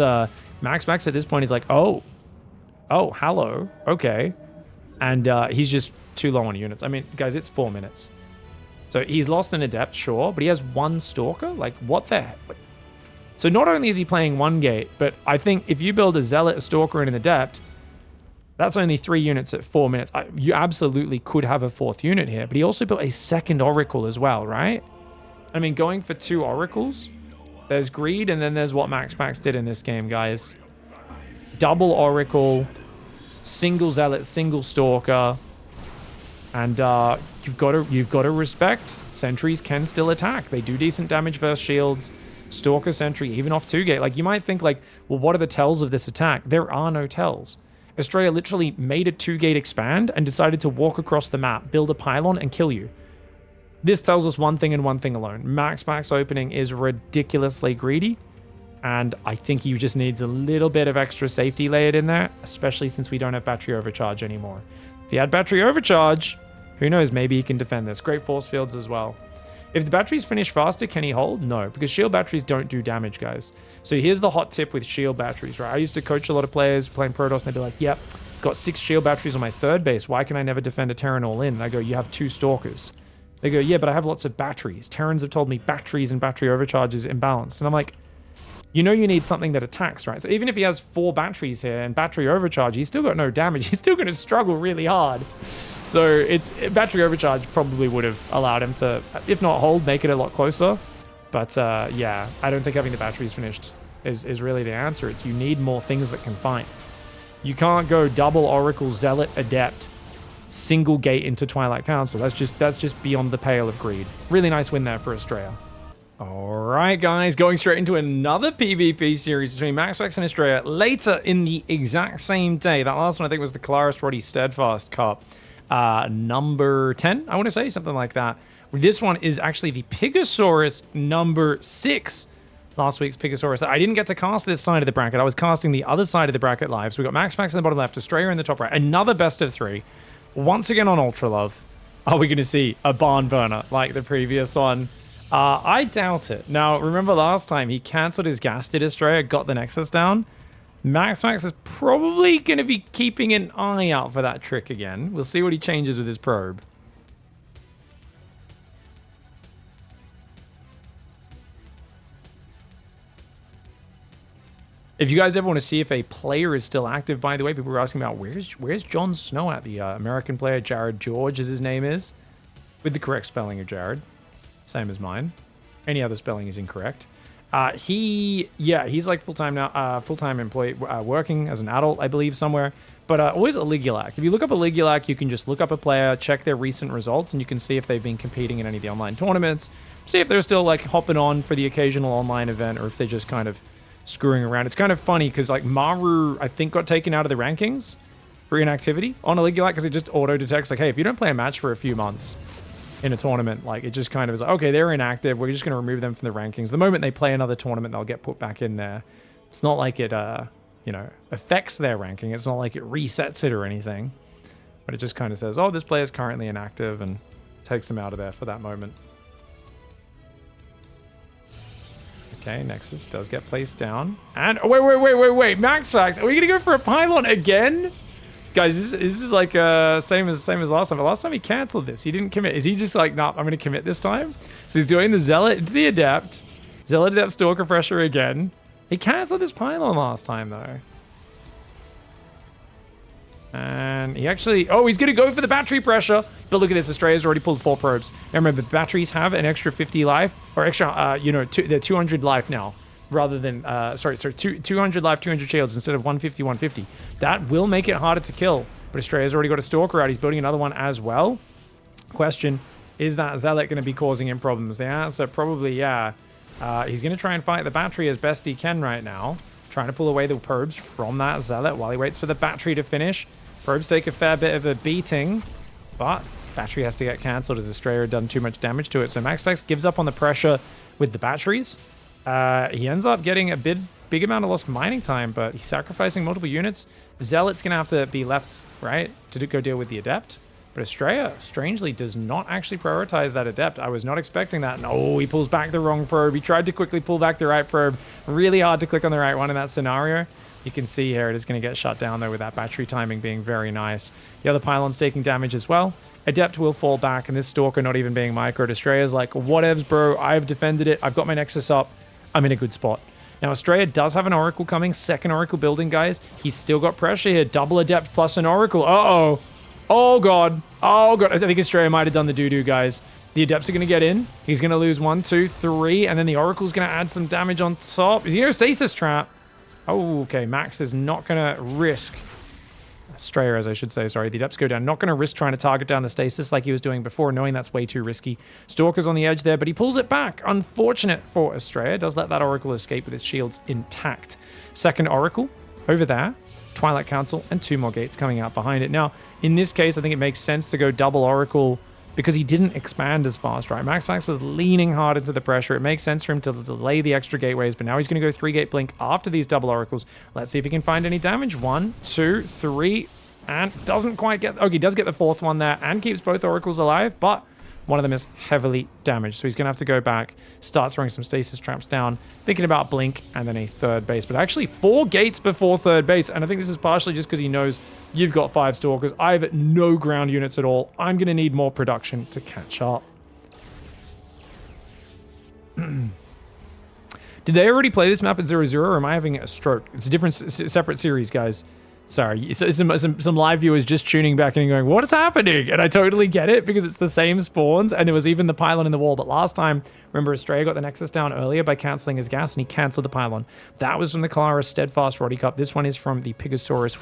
Maxpax at this point is like, oh, hello, okay. And he's just too low on units. I mean, guys, it's 4 minutes. So he's lost an adept, sure, but he has one stalker? Like, what the heck? So not only is he playing one gate, but I think if you build a zealot, a stalker, and an adept, that's only 3 units at 4 minutes. You absolutely could have a 4th unit here, but he also built a second Oracle as well, right? I mean, going for 2 Oracles, there's greed, and then there's what Maxpax did in this game, guys. Double Oracle, single Zealot, single Stalker, and you've got to respect. Sentries can still attack. They do decent damage versus shields. Stalker Sentry, even off 2-gate. Like, you might think, like, well, what are the tells of this attack? There are no tells. Astrea literally made a 2-gate expand and decided to walk across the map, build a pylon, and kill you. This tells us one thing and one thing alone. Maxpax opening is ridiculously greedy, and I think he just needs a little bit of extra safety layered in there, especially since we don't have battery overcharge anymore. If he had battery overcharge, who knows, maybe he can defend this. Great force fields as well. If the batteries finish faster, can he hold? No, because shield batteries don't do damage, guys. So here's the hot tip with shield batteries, right? I used to coach a lot of players playing Protoss, and they'd be like, yep, got 6 shield batteries on my 3rd base. Why can I never defend a Terran all in? And I go, you have 2 Stalkers. They go, yeah, but I have lots of batteries. Terrans have told me batteries and battery overcharge is imbalanced. And I'm like, you know you need something that attacks, right? So even if he has 4 batteries here and battery overcharge, he's still got no damage. He's still going to struggle really hard. So battery overcharge probably would have allowed him to, if not hold, make it a lot closer. But yeah, I don't think having the batteries finished is really the answer. It's you need more things that can fight. You can't go double Oracle, Zealot, Adept, single gate into Twilight Council. That's just beyond the pale of greed. Really nice win there for Astrea. All right, guys, going straight into another PvP series between Maxpax and Astrea later in the exact same day. That last one, I think, was the Kalaris Roddy Steadfast Cup. Number 10, I want to say, something like that. This one is actually the Pigasaurus number 6. Last week's Pigasaurus. I didn't get to cast this side of the bracket. I was casting the other side of the bracket live. So we got Maxpax in the bottom left, Astrea in the top right. Another best of 3. Once again on Ultra Love. Are we going to see a barn burner like the previous one? I doubt it. Now, remember last time he cancelled his gas, did Astrea, got the Nexus down? Maxpax is probably going to be keeping an eye out for that trick again. We'll see what he changes with his probe. If you guys ever want to see if a player is still active, by the way, people were asking about where's Jon Snow at? The American player, Jared George, as his name is, with the correct spelling of Jared, same as mine. Any other spelling is incorrect. He's like full-time now, full-time employee, working as an adult, I believe, somewhere. But always a Ligulac. If you look up a Ligulac, you can just look up a player, check their recent results, and you can see if they've been competing in any of the online tournaments. See if they're still like hopping on for the occasional online event, or if they're just kind of screwing around. It's kind of funny because like Maru, I think, got taken out of the rankings for inactivity on a Ligulac because it just auto detects like, hey, if you don't play a match for a few months in a tournament, like it just kind of is like, okay, they're inactive, we're just going to remove them from the rankings. The moment they play another tournament, they'll get put back in there. It's not like it you know, affects their ranking. It's not like it resets it or anything, but it just kind of says, oh, this player is currently inactive, and takes them out of there for that moment. Okay, Nexus does get placed down, and oh, wait, Maxpax, are we gonna go for a pylon again? Guys, this is like same as last time. But last time he canceled this. He didn't commit. Is he just like, nah, I'm going to commit this time? So he's doing the Zealot, the Adept. Zealot, Adept, Stalker, Pressure again. He canceled this pylon last time, though. And he actually... Oh, he's going to go for the battery pressure. But look at this. Astrea's already pulled 4 probes. Now remember, batteries have an extra 50 life. Or extra, you know, they're 200 life now. rather than, sorry, 200 life, 200 shields instead of 150, 150. That will make it harder to kill. But Astrea's already got a Stalker out. He's building another one as well. Question, is that Zealot going to be causing him problems? The answer, probably, yeah. He's going to try and fight the battery as best he can right now. Trying to pull away the probes from that Zealot while he waits for the battery to finish. Probes take a fair bit of a beating, but battery has to get cancelled as Astrea had done too much damage to it. So Maxpax gives up on the pressure with the batteries. He ends up getting a big amount of lost mining time, but he's sacrificing multiple units. Zealot's going to have to be left, right, to go deal with the Adept. But Astrea, strangely, does not actually prioritize that Adept. I was not expecting that. No, he pulls back the wrong probe. He tried to quickly pull back the right probe. Really hard to click on the right one in that scenario. You can see here it is going to get shut down, though, with that battery timing being very nice. The other pylon's taking damage as well. Adept will fall back, and this Stalker not even being microed. Astrea's like, whatevs, bro. I've defended it. I've got my Nexus up. I'm in a good spot. Now, Astrea does have an Oracle coming. Second Oracle building, guys. He's still got pressure here. Double Adept plus an Oracle. Uh-oh. Oh, God. Oh, God. I think Astrea might have done the doo-doo, guys. The Adepts are going to get in. He's going to lose 1, 2, 3, and then the Oracle's going to add some damage on top. Is he going to Stasis Trap? Oh, okay. Max is not going to risk... Astrea, as I should say, sorry. The Adepts go down. Not going to risk trying to target down the Stasis like he was doing before, knowing that's way too risky. Stalker's on the edge there, but he pulls it back. Unfortunate for Astrea. Does let that Oracle escape with its shields intact. Second Oracle over there. Twilight Council and 2 more gates coming out behind it. Now, in this case, I think it makes sense to go double Oracle because he didn't expand as fast, right? Maxpax was leaning hard into the pressure. It makes sense for him to delay the extra gateways, but now he's going to go 3-gate blink after these double Oracles. Let's see if he can find any damage. 1, 2, 3, and doesn't quite get... Okay, he does get the 4th one there and keeps both Oracles alive, but one of them is heavily damaged. So he's going to have to go back, start throwing some Stasis Traps down, thinking about blink, and then a 3rd base. But actually 4 gates before 3rd base, and I think this is partially just because he knows you've got 5 Stalkers. I have no ground units at all. I'm going to need more production to catch up. Did they already play this map at 0-0, or am I having a stroke? It's a different, separate series, guys. Sorry, some live viewers just tuning back and going, what is happening? And I totally get it because it's the same spawns and there was even the pylon in the wall. But last time, remember Astrea got the Nexus down earlier by cancelling his gas and he cancelled the pylon. That was from the Kalara Steadfast Roddy Cup. This one is from the Pigasaurus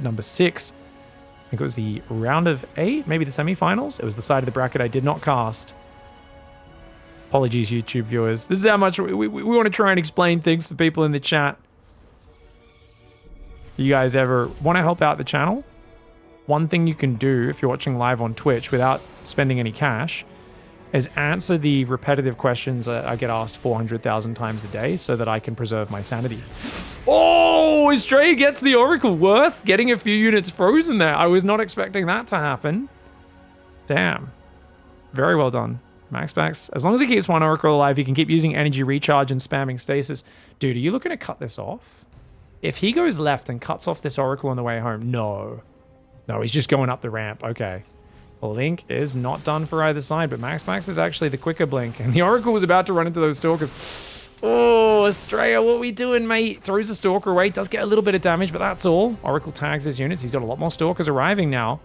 number 6. I think it was the round of 8, maybe the semifinals. It was the side of the bracket I did not cast. Apologies, YouTube viewers. This is how much we want to try and explain things to people in the chat. You guys ever want to help out the channel? One thing you can do if you're watching live on Twitch without spending any cash is answer the repetitive questions I get asked 400,000 times a day so that I can preserve my sanity. Oh, Astrea gets the Oracle. Worth getting a few units frozen there. I was not expecting that to happen. Damn. Very well done. Maxpax, as long as he keeps one Oracle alive, he can keep using energy recharge and spamming stasis. Dude, are you looking to cut this off? If he goes left and cuts off this Oracle on the way home, no. No, he's just going up the ramp. Okay. Blink is not done for either side, but Maxpax is actually the quicker blink. And the Oracle was about to run into those Stalkers. Oh, Astrea, what are we doing, mate? Throws the Stalker away. Does get a little bit of damage, but that's all. Oracle tags his units. He's got a lot more Stalkers arriving now.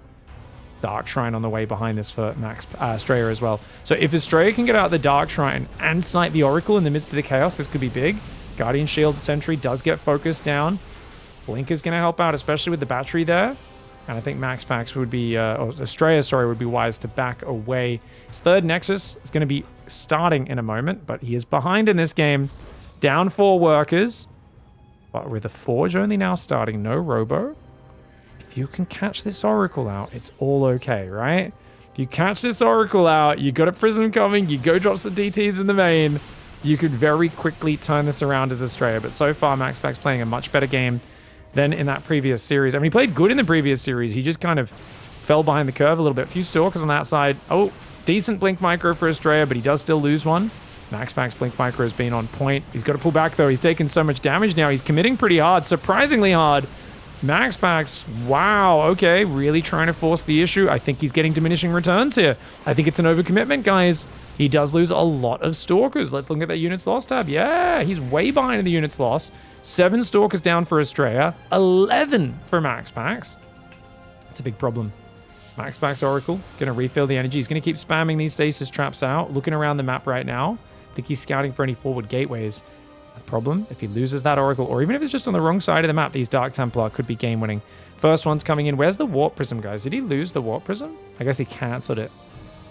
Dark Shrine on the way behind this for Astrea as well. So if Astrea can get out the Dark Shrine and snipe the Oracle in the midst of the chaos, this could be big. Guardian Shield Sentry does get focused down. Blink is going to help out, especially with the battery there. And I think Maxpax would be, or Astrea, sorry, would be wise to back away. His 3rd Nexus is going to be starting in a moment, but he is behind in this game. Down 4 workers. But with the Forge only now starting, no Robo. If you can catch this Oracle out, it's all okay, right? If you catch this Oracle out, you got a Prism coming, you go drop some DTs in the main, you could very quickly turn this around as Astrea. But so far, Maxpax playing a much better game than in that previous series. I mean, he played good in the previous series. He just kind of fell behind the curve a little bit. A few Stalkers on that side. Oh, decent Blink Micro for Astrea, but he does still lose one. Maxpax Blink Micro has been on point. He's got to pull back, though. He's taken so much damage now. He's committing pretty hard, surprisingly hard. Maxpax, wow, okay, really trying to force the issue. I think he's getting diminishing returns here. I think it's an overcommitment, guys. He does lose a lot of Stalkers. Let's look at that units lost tab. Yeah, he's way behind in the units lost. 7 Stalkers down for Astrea. 11 for Maxpax. It's a big problem. Maxpax Oracle, going to refill the energy. He's going to keep spamming these stasis traps out. Looking around the map right now. I think he's scouting for any forward gateways. a problem. If he loses that Oracle, or even if it's just on the wrong side of the map, these Dark Templar could be game-winning. First one's coming in. Where's the Warp Prism, guys? Did he lose the Warp Prism? I guess he cancelled it.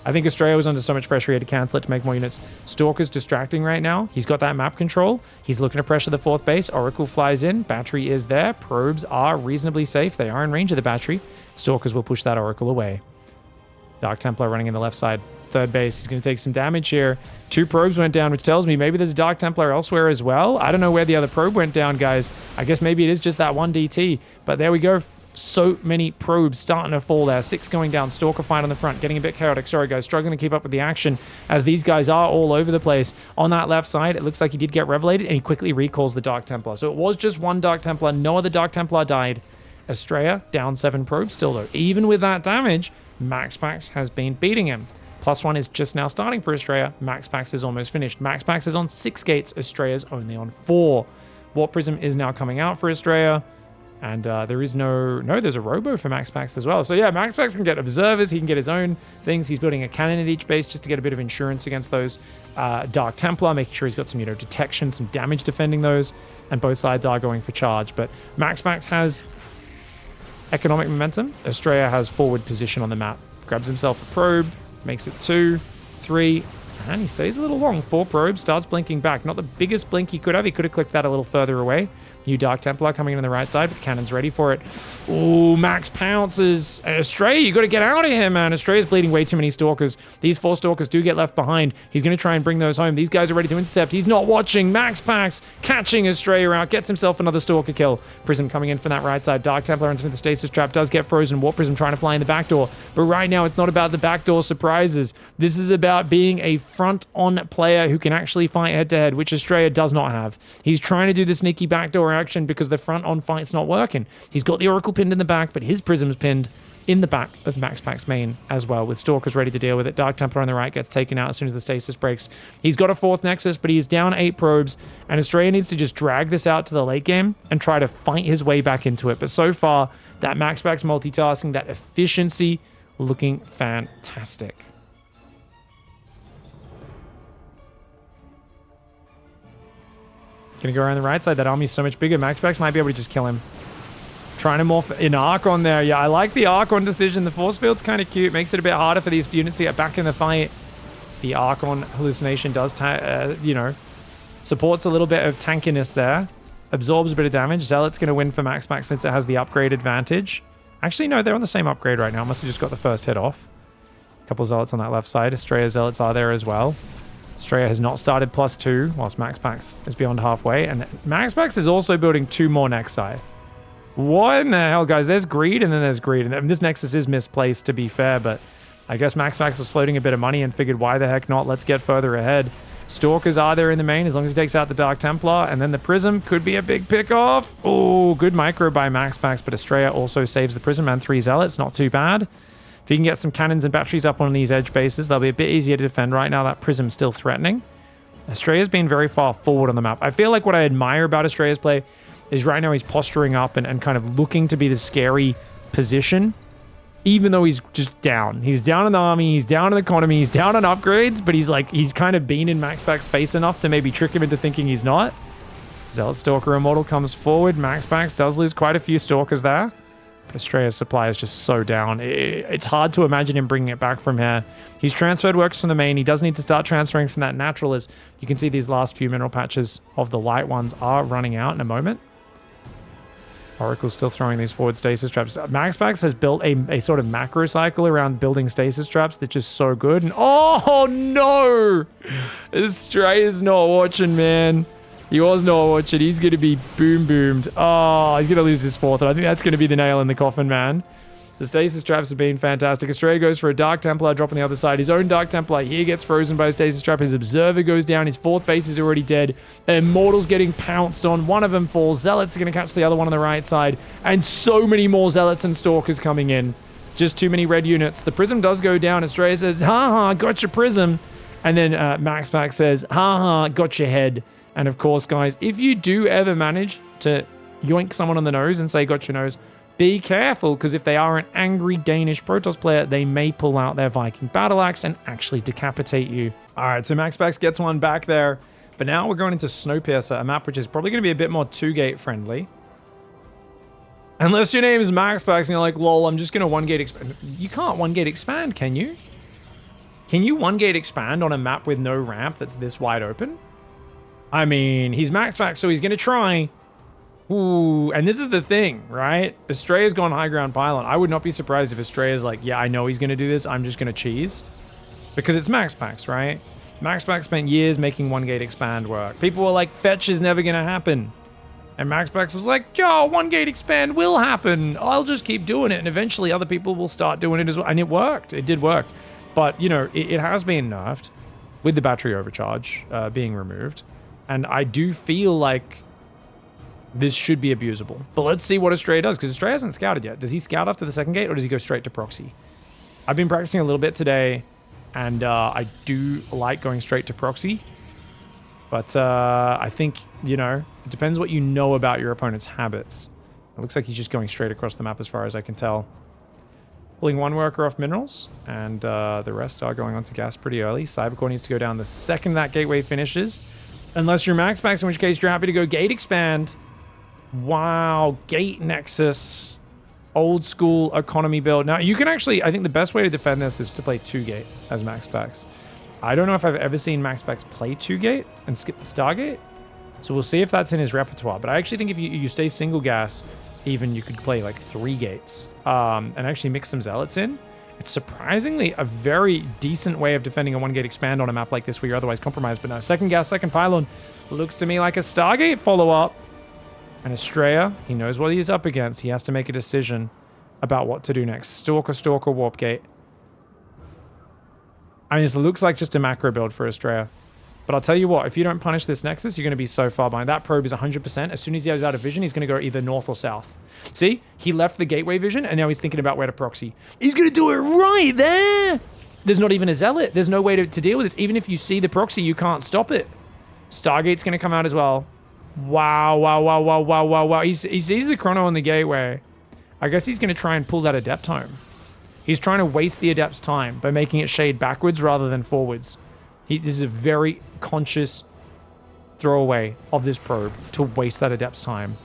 I think Astrea was under so much pressure he had to cancel it to make more units. Stalker's distracting right now. He's got that map control. He's looking to pressure the 4th base. Oracle flies in. Battery is there. Probes are reasonably safe. They are in range of the battery. Stalkers will push that Oracle away. Dark Templar running in the left side. 3rd base. He's going to take some damage here. 2 probes went down, which tells me maybe there's a Dark Templar elsewhere as well. I don't know where the other probe went down, guys. I guess maybe it is just that one DT. But there we go. So many probes starting to fall there. 6 going down. Stalker fight on the front. Getting a bit chaotic. Sorry, guys. Struggling to keep up with the action as these guys are all over the place. On that left side, it looks like he did get revelated, and he quickly recalls the Dark Templar. So it was just one Dark Templar. No other Dark Templar died. Astrea down 7 probes still, though. Even with that damage, Maxpax has been beating him. +1 is just now starting for Astrea. Maxpax is almost finished. Maxpax is on 6 gates. Astrea's only on 4. Warp Prism is now coming out for Astrea. And there is there's a robo for Maxpax as well. So yeah, Maxpax can get observers. He can get his own things. He's building a cannon at each base just to get a bit of insurance against those Dark Templar, making sure he's got some, detection, some damage defending those. And both sides are going for charge. But Maxpax has economic momentum. Astrea has forward position on the map. Grabs himself a probe, makes it 2, 3, and he stays a little long. 4 probes, starts blinking back. Not the biggest blink he could have. He could have clicked that a little further away. New Dark Templar coming in on the right side, but the cannon's ready for it. Ooh, Max pounces. Astrea, you got to get out of here, man. Astrea's bleeding way too many Stalkers. These 4 Stalkers do get left behind. He's going to try and bring those home. These guys are ready to intercept. He's not watching. Maxpax catching Astrea out. Gets himself another Stalker kill. Prism coming in from that right side. Dark Templar into the stasis trap. Does get frozen. Warp Prism trying to fly in the back door. But right now, it's not about the backdoor surprises. This is about being a front-on player who can actually fight head-to-head, which Astrea does not have. He's trying to do the sneaky backdoor action because the front-on fight's not working. He's got the Oracle pinned in the back, but his Prism's pinned in the back of Maxpax main as well, with Stalkers ready to deal with it. Dark Templar on the right gets taken out as soon as the stasis breaks. He's got a 4th Nexus, but he's down 8 probes, and Astrea needs to just drag this out to the late game and try to fight his way back into it. But so far, that Maxpax multitasking, that efficiency, looking fantastic. Gonna go around the right side. That army's so much bigger. Maxpax might be able to just kill him. Trying to morph an Archon there. Yeah, I like the Archon decision. The force field's kind of cute. Makes it a bit harder for these units to get back in the fight. The Archon hallucination does, supports a little bit of tankiness there. Absorbs a bit of damage. Zealot's going to win for Maxpax since it has the upgrade advantage. Actually, no, they're on the same upgrade right now. Must have just got the first hit off. A couple of Zealots on that left side. Astrea Zealots are there as well. Astrea has not started +2, whilst Maxpax is beyond halfway. And Maxpax is also building 2 more Nexi. What in the hell, guys? There's greed, and then there's greed. And this Nexus is misplaced, to be fair, but I guess Maxpax was floating a bit of money and figured, why the heck not? Let's get further ahead. Stalkers are there in the main, as long as he takes out the Dark Templar. And then the Prism could be a big pick-off. Oh, good micro by Maxpax, but Astrea also saves the Prism and 3 Zealots. Not too bad. If you can get some cannons and batteries up on these edge bases, they'll be a bit easier to defend. Right now, that Prism's still threatening. Astrea's been very far forward on the map. I feel like what I admire about Astrea's play is right now he's posturing up and kind of looking to be the scary position, even though he's just down. He's down in the army, he's down in the economy, he's down on upgrades, but he's kind of been in Maxpax's face enough to maybe trick him into thinking he's not. Zealot Stalker Immortal comes forward. Maxpax does lose quite a few Stalkers there. Astrea's supply is just so down. It's hard to imagine him bringing it back from here. He's transferred works from the main. He does need to start transferring from that natural, as you can see these last few mineral patches of the light ones are running out in a moment. Oracle's still throwing these forward stasis traps. Maxpax has built a sort of macro cycle around building stasis traps that's just so good. And oh no! Astrea's not watching, man. He was not watching. He's going to be boomed. Oh, he's going to lose his 4th. And I think that's going to be the nail in the coffin, man. The stasis traps have been fantastic. Astrea goes for a Dark Templar, drop on the other side. His own Dark Templar here gets frozen by a stasis trap. His Observer goes down. His 4th base is already dead. Immortal's getting pounced on. One of them falls. Zealots are going to catch the other one on the right side. And so many more Zealots and Stalkers coming in. Just too many red units. The Prism does go down. Astrea says, ha, got your Prism. And then Maxpax says, ha, got your head. And of course, guys, if you do ever manage to yoink someone on the nose and say, got your nose, be careful, because if they are an angry Danish Protoss player, they may pull out their Viking battle axe and actually decapitate you. All right, so Maxpax gets one back there. But now we're going into Snowpiercer, a map which is probably going to be a bit more 2-gate friendly. Unless your name is Maxpax and you're like, lol, I'm just going to 1-gate expand. You can't 1-gate expand, can you? Can you 1-gate expand on a map with no ramp that's this wide open? I mean, he's Maxpax, so he's going to try. Ooh, and this is the thing, right? Astrea's gone high ground pylon. I would not be surprised if Astrea's like, yeah, I know he's going to do this. I'm just going to cheese. Because it's Maxpax, right? Maxpax spent years making 1-gate expand work. People were like, fetch is never going to happen. And Maxpax was like, yo, 1-gate expand will happen. I'll just keep doing it. And eventually other people will start doing it as well. And it worked. It did work. But, you know, it has been nerfed with the battery overcharge being removed. And I do feel like this should be abusable. But let's see what Astrea does, because Astrea hasn't scouted yet. Does he scout after the 2nd gate, or does he go straight to proxy? I've been practicing a little bit today, and I do like going straight to proxy. But I think, you know, it depends what you know about your opponent's habits. It looks like he's just going straight across the map as far as I can tell. Pulling 1 worker off minerals, and the rest are going on to gas pretty early. Cybercore needs to go down the second that gateway finishes. Unless you're Maxpax, in which case you're happy to go gate expand. Wow, gate nexus. Old school economy build. Now, you can actually, I think the best way to defend this is to play 2-gate as Maxpax. I don't know if I've ever seen Maxpax play 2-gate and skip the Stargate. So we'll see if that's in his repertoire. But I actually think if you stay single gas, even you could play like 3 gates and actually mix some zealots in. It's surprisingly a very decent way of defending a 1-gate expand on a map like this where you're otherwise compromised. But no, 2nd gas, 2nd pylon looks to me like a Stargate follow-up. And Astrea, he knows what he's up against. He has to make a decision about what to do next. Stalker, warp gate. I mean, this looks like just a macro build for Astrea. But I'll tell you what, if you don't punish this Nexus, you're going to be so far behind. That probe is 100%. As soon as he has out of vision, he's going to go either north or south. See? He left the gateway vision, and now he's thinking about where to proxy. He's going to do it right there! There's not even a zealot. There's no way to deal with this. Even if you see the proxy, you can't stop it. Stargate's going to come out as well. Wow. He sees the chrono on the gateway. I guess he's going to try and pull that adept home. He's trying to waste the adept's time by making it shade backwards rather than forwards. This is a very conscious throwaway of this probe to waste that adept's time.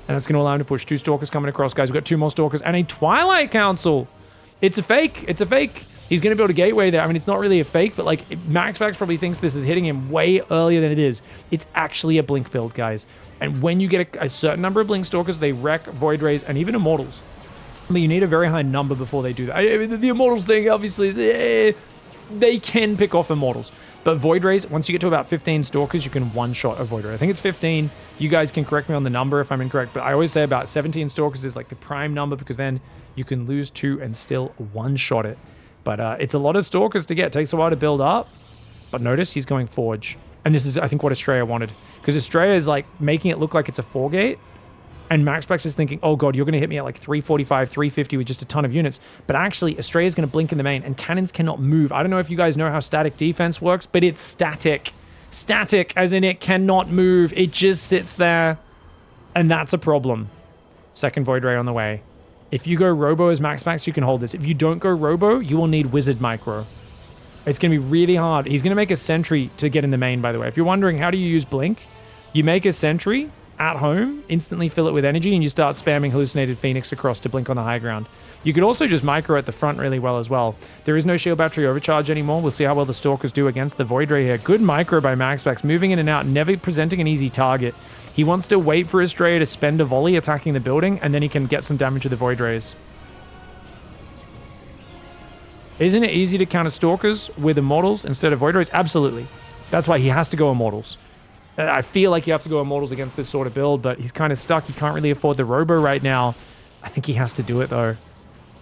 And that's going to allow him to push 2 stalkers coming across, guys. We've got 2 more stalkers and a Twilight Council. It's a fake. It's a fake. He's going to build a gateway there. I mean, it's not really a fake, but like Maxpax probably thinks this is hitting him way earlier than it is. It's actually a blink build, guys. And when you get a certain number of blink stalkers, they wreck Void Rays and even Immortals. I mean, you need a very high number before they do that. I mean, the Immortals thing, obviously, they can pick off Immortals. But Void Rays, once you get to about 15 stalkers, you can one-shot a Void Ray. I think it's 15. You guys can correct me on the number if I'm incorrect, but I always say about 17 stalkers is like the prime number because then you can lose 2 and still one-shot it. But it's a lot of stalkers to get. It takes a while to build up. But notice he's going Forge. And this is, I think, what Astrea wanted. Because Astrea is like making it look like it's a 4-gate. And Maxpax is thinking, oh god, you're going to hit me at like 345, 350 with just a ton of units. But actually, Astrea is going to blink in the main, and cannons cannot move. I don't know if you guys know how static defense works, but it's static. Static, as in it cannot move. It just sits there. And that's a problem. 2nd Void Ray on the way. If you go Robo as Maxpax, you can hold this. If you don't go Robo, you will need Wizard Micro. It's going to be really hard. He's going to make a Sentry to get in the main, by the way. If you're wondering, how do you use Blink? You make a Sentry at home, instantly fill it with energy, and you start spamming Hallucinated Phoenix across to blink on the high ground. You could also just micro at the front really well as well. There is no shield battery overcharge anymore. We'll see how well the Stalkers do against the Void Ray here. Good micro by Maxpax, moving in and out, never presenting an easy target. He wants to wait for Astrea to spend a volley attacking the building, and then he can get some damage with the Void Rays. Isn't it easy to counter Stalkers with Immortals instead of Void Rays? Absolutely. That's why he has to go Immortals. I feel like you have to go Immortals against this sort of build, but he's kind of stuck. He can't really afford the Robo right now. I think he has to do it, though.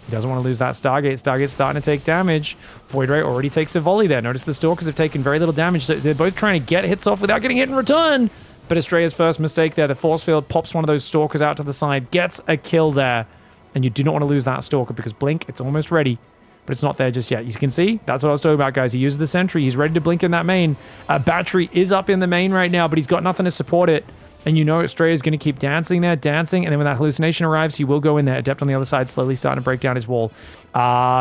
He doesn't want to lose that Stargate. Stargate's starting to take damage. Void Ray already takes a volley there. Notice the Stalkers have taken very little damage. They're both trying to get hits off without getting hit in return. But Astrea's first mistake there. The Force Field pops one of those Stalkers out to the side, gets a kill there. And you do not want to lose that Stalker because Blink, it's almost ready. But it's not there just yet. You can see, that's what I was talking about, guys. He uses the Sentry. He's ready to blink in that main. Battery is up in the main right now, but he's got nothing to support it. And you know Astrea is going to keep dancing there, dancing, and then when that hallucination arrives, he will go in there. Adept on the other side, slowly starting to break down his wall.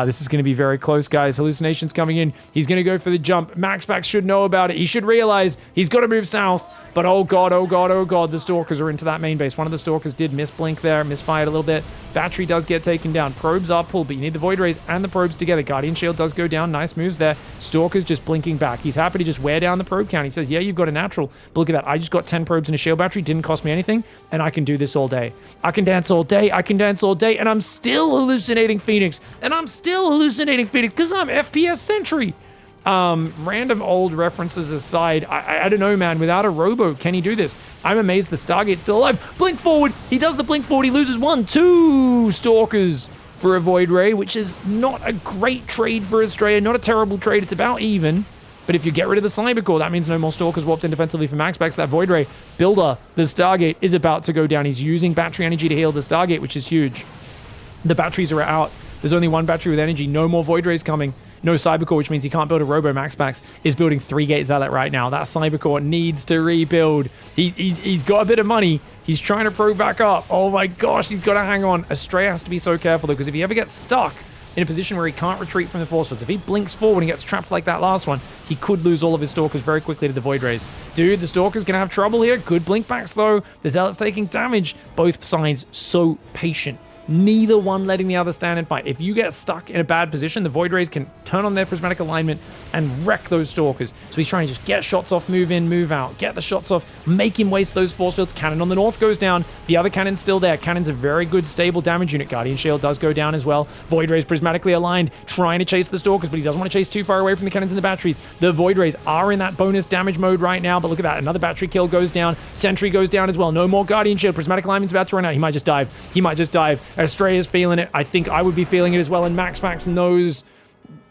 This is going to be very close, guys. Hallucination's coming in. He's going to go for the jump. Maxpax should know about it. He should realize he's got to move south. But oh god, oh god, oh god, the Stalkers are into that main base. One of the Stalkers did misblink there, misfired a little bit. Battery does get taken down. Probes are pulled, but you need the Void Rays and the probes together. Guardian Shield does go down. Nice moves there. Stalker's just blinking back. He's happy to just wear down the probe count. He says, yeah, you've got a natural. But look at that. I just got 10 probes and a shield battery. Didn't cost me anything. And I can do this all day. I can dance all day. I can dance all day. And I'm still hallucinating Phoenix. And I'm still hallucinating Phoenix because I'm FPS Sentry. Random old references aside, I don't know, man. Without a robo, can he do this? I'm amazed the Stargate's still alive. Blink forward. He does the blink forward. He loses 1, 2 Stalkers for a Void Ray, which is not a great trade for Astrea. Not a terrible trade. It's about even. But if you get rid of the Cyber Core, that means no more Stalkers warped in defensively for Maxpax. That Void Ray builder, the Stargate, is about to go down. He's using battery energy to heal the Stargate, which is huge. The batteries are out. There's only one battery with energy. No more Void Rays coming. No Cybercore, which means he can't build a Robo. Maxpax is building 3 Gate Zealot right now. That Cybercore needs to rebuild. He's got a bit of money. He's trying to probe back up. Oh my gosh, he's got to hang on. Astrea has to be so careful though, because if he ever gets stuck in a position where he can't retreat from the force fields, if he blinks forward and gets trapped like that last one, he could lose all of his Stalkers very quickly to the Void Rays. Dude, the Stalker's going to have trouble here. Good blink backs though. The Zealot's taking damage. Both sides so patient. Neither one letting the other stand and fight. If you get stuck in a bad position, the Void Rays can turn on their prismatic alignment and wreck those Stalkers. So he's trying to just get shots off, move in, move out, get the shots off, make him waste those force fields. Cannon on the north goes down. The other cannon's still there. Cannon's a very good, stable damage unit. Guardian Shield does go down as well. Void Rays prismatically aligned, trying to chase the Stalkers, but he doesn't want to chase too far away from the cannons and the batteries. The Void Rays are in that bonus damage mode right now, but look at that. Another battery kill goes down. Sentry goes down as well. No more Guardian Shield. Prismatic alignment's about to run out. He might just dive. He might just dive. Astrea is feeling it. I think I would be feeling it as well. And Maxpax knows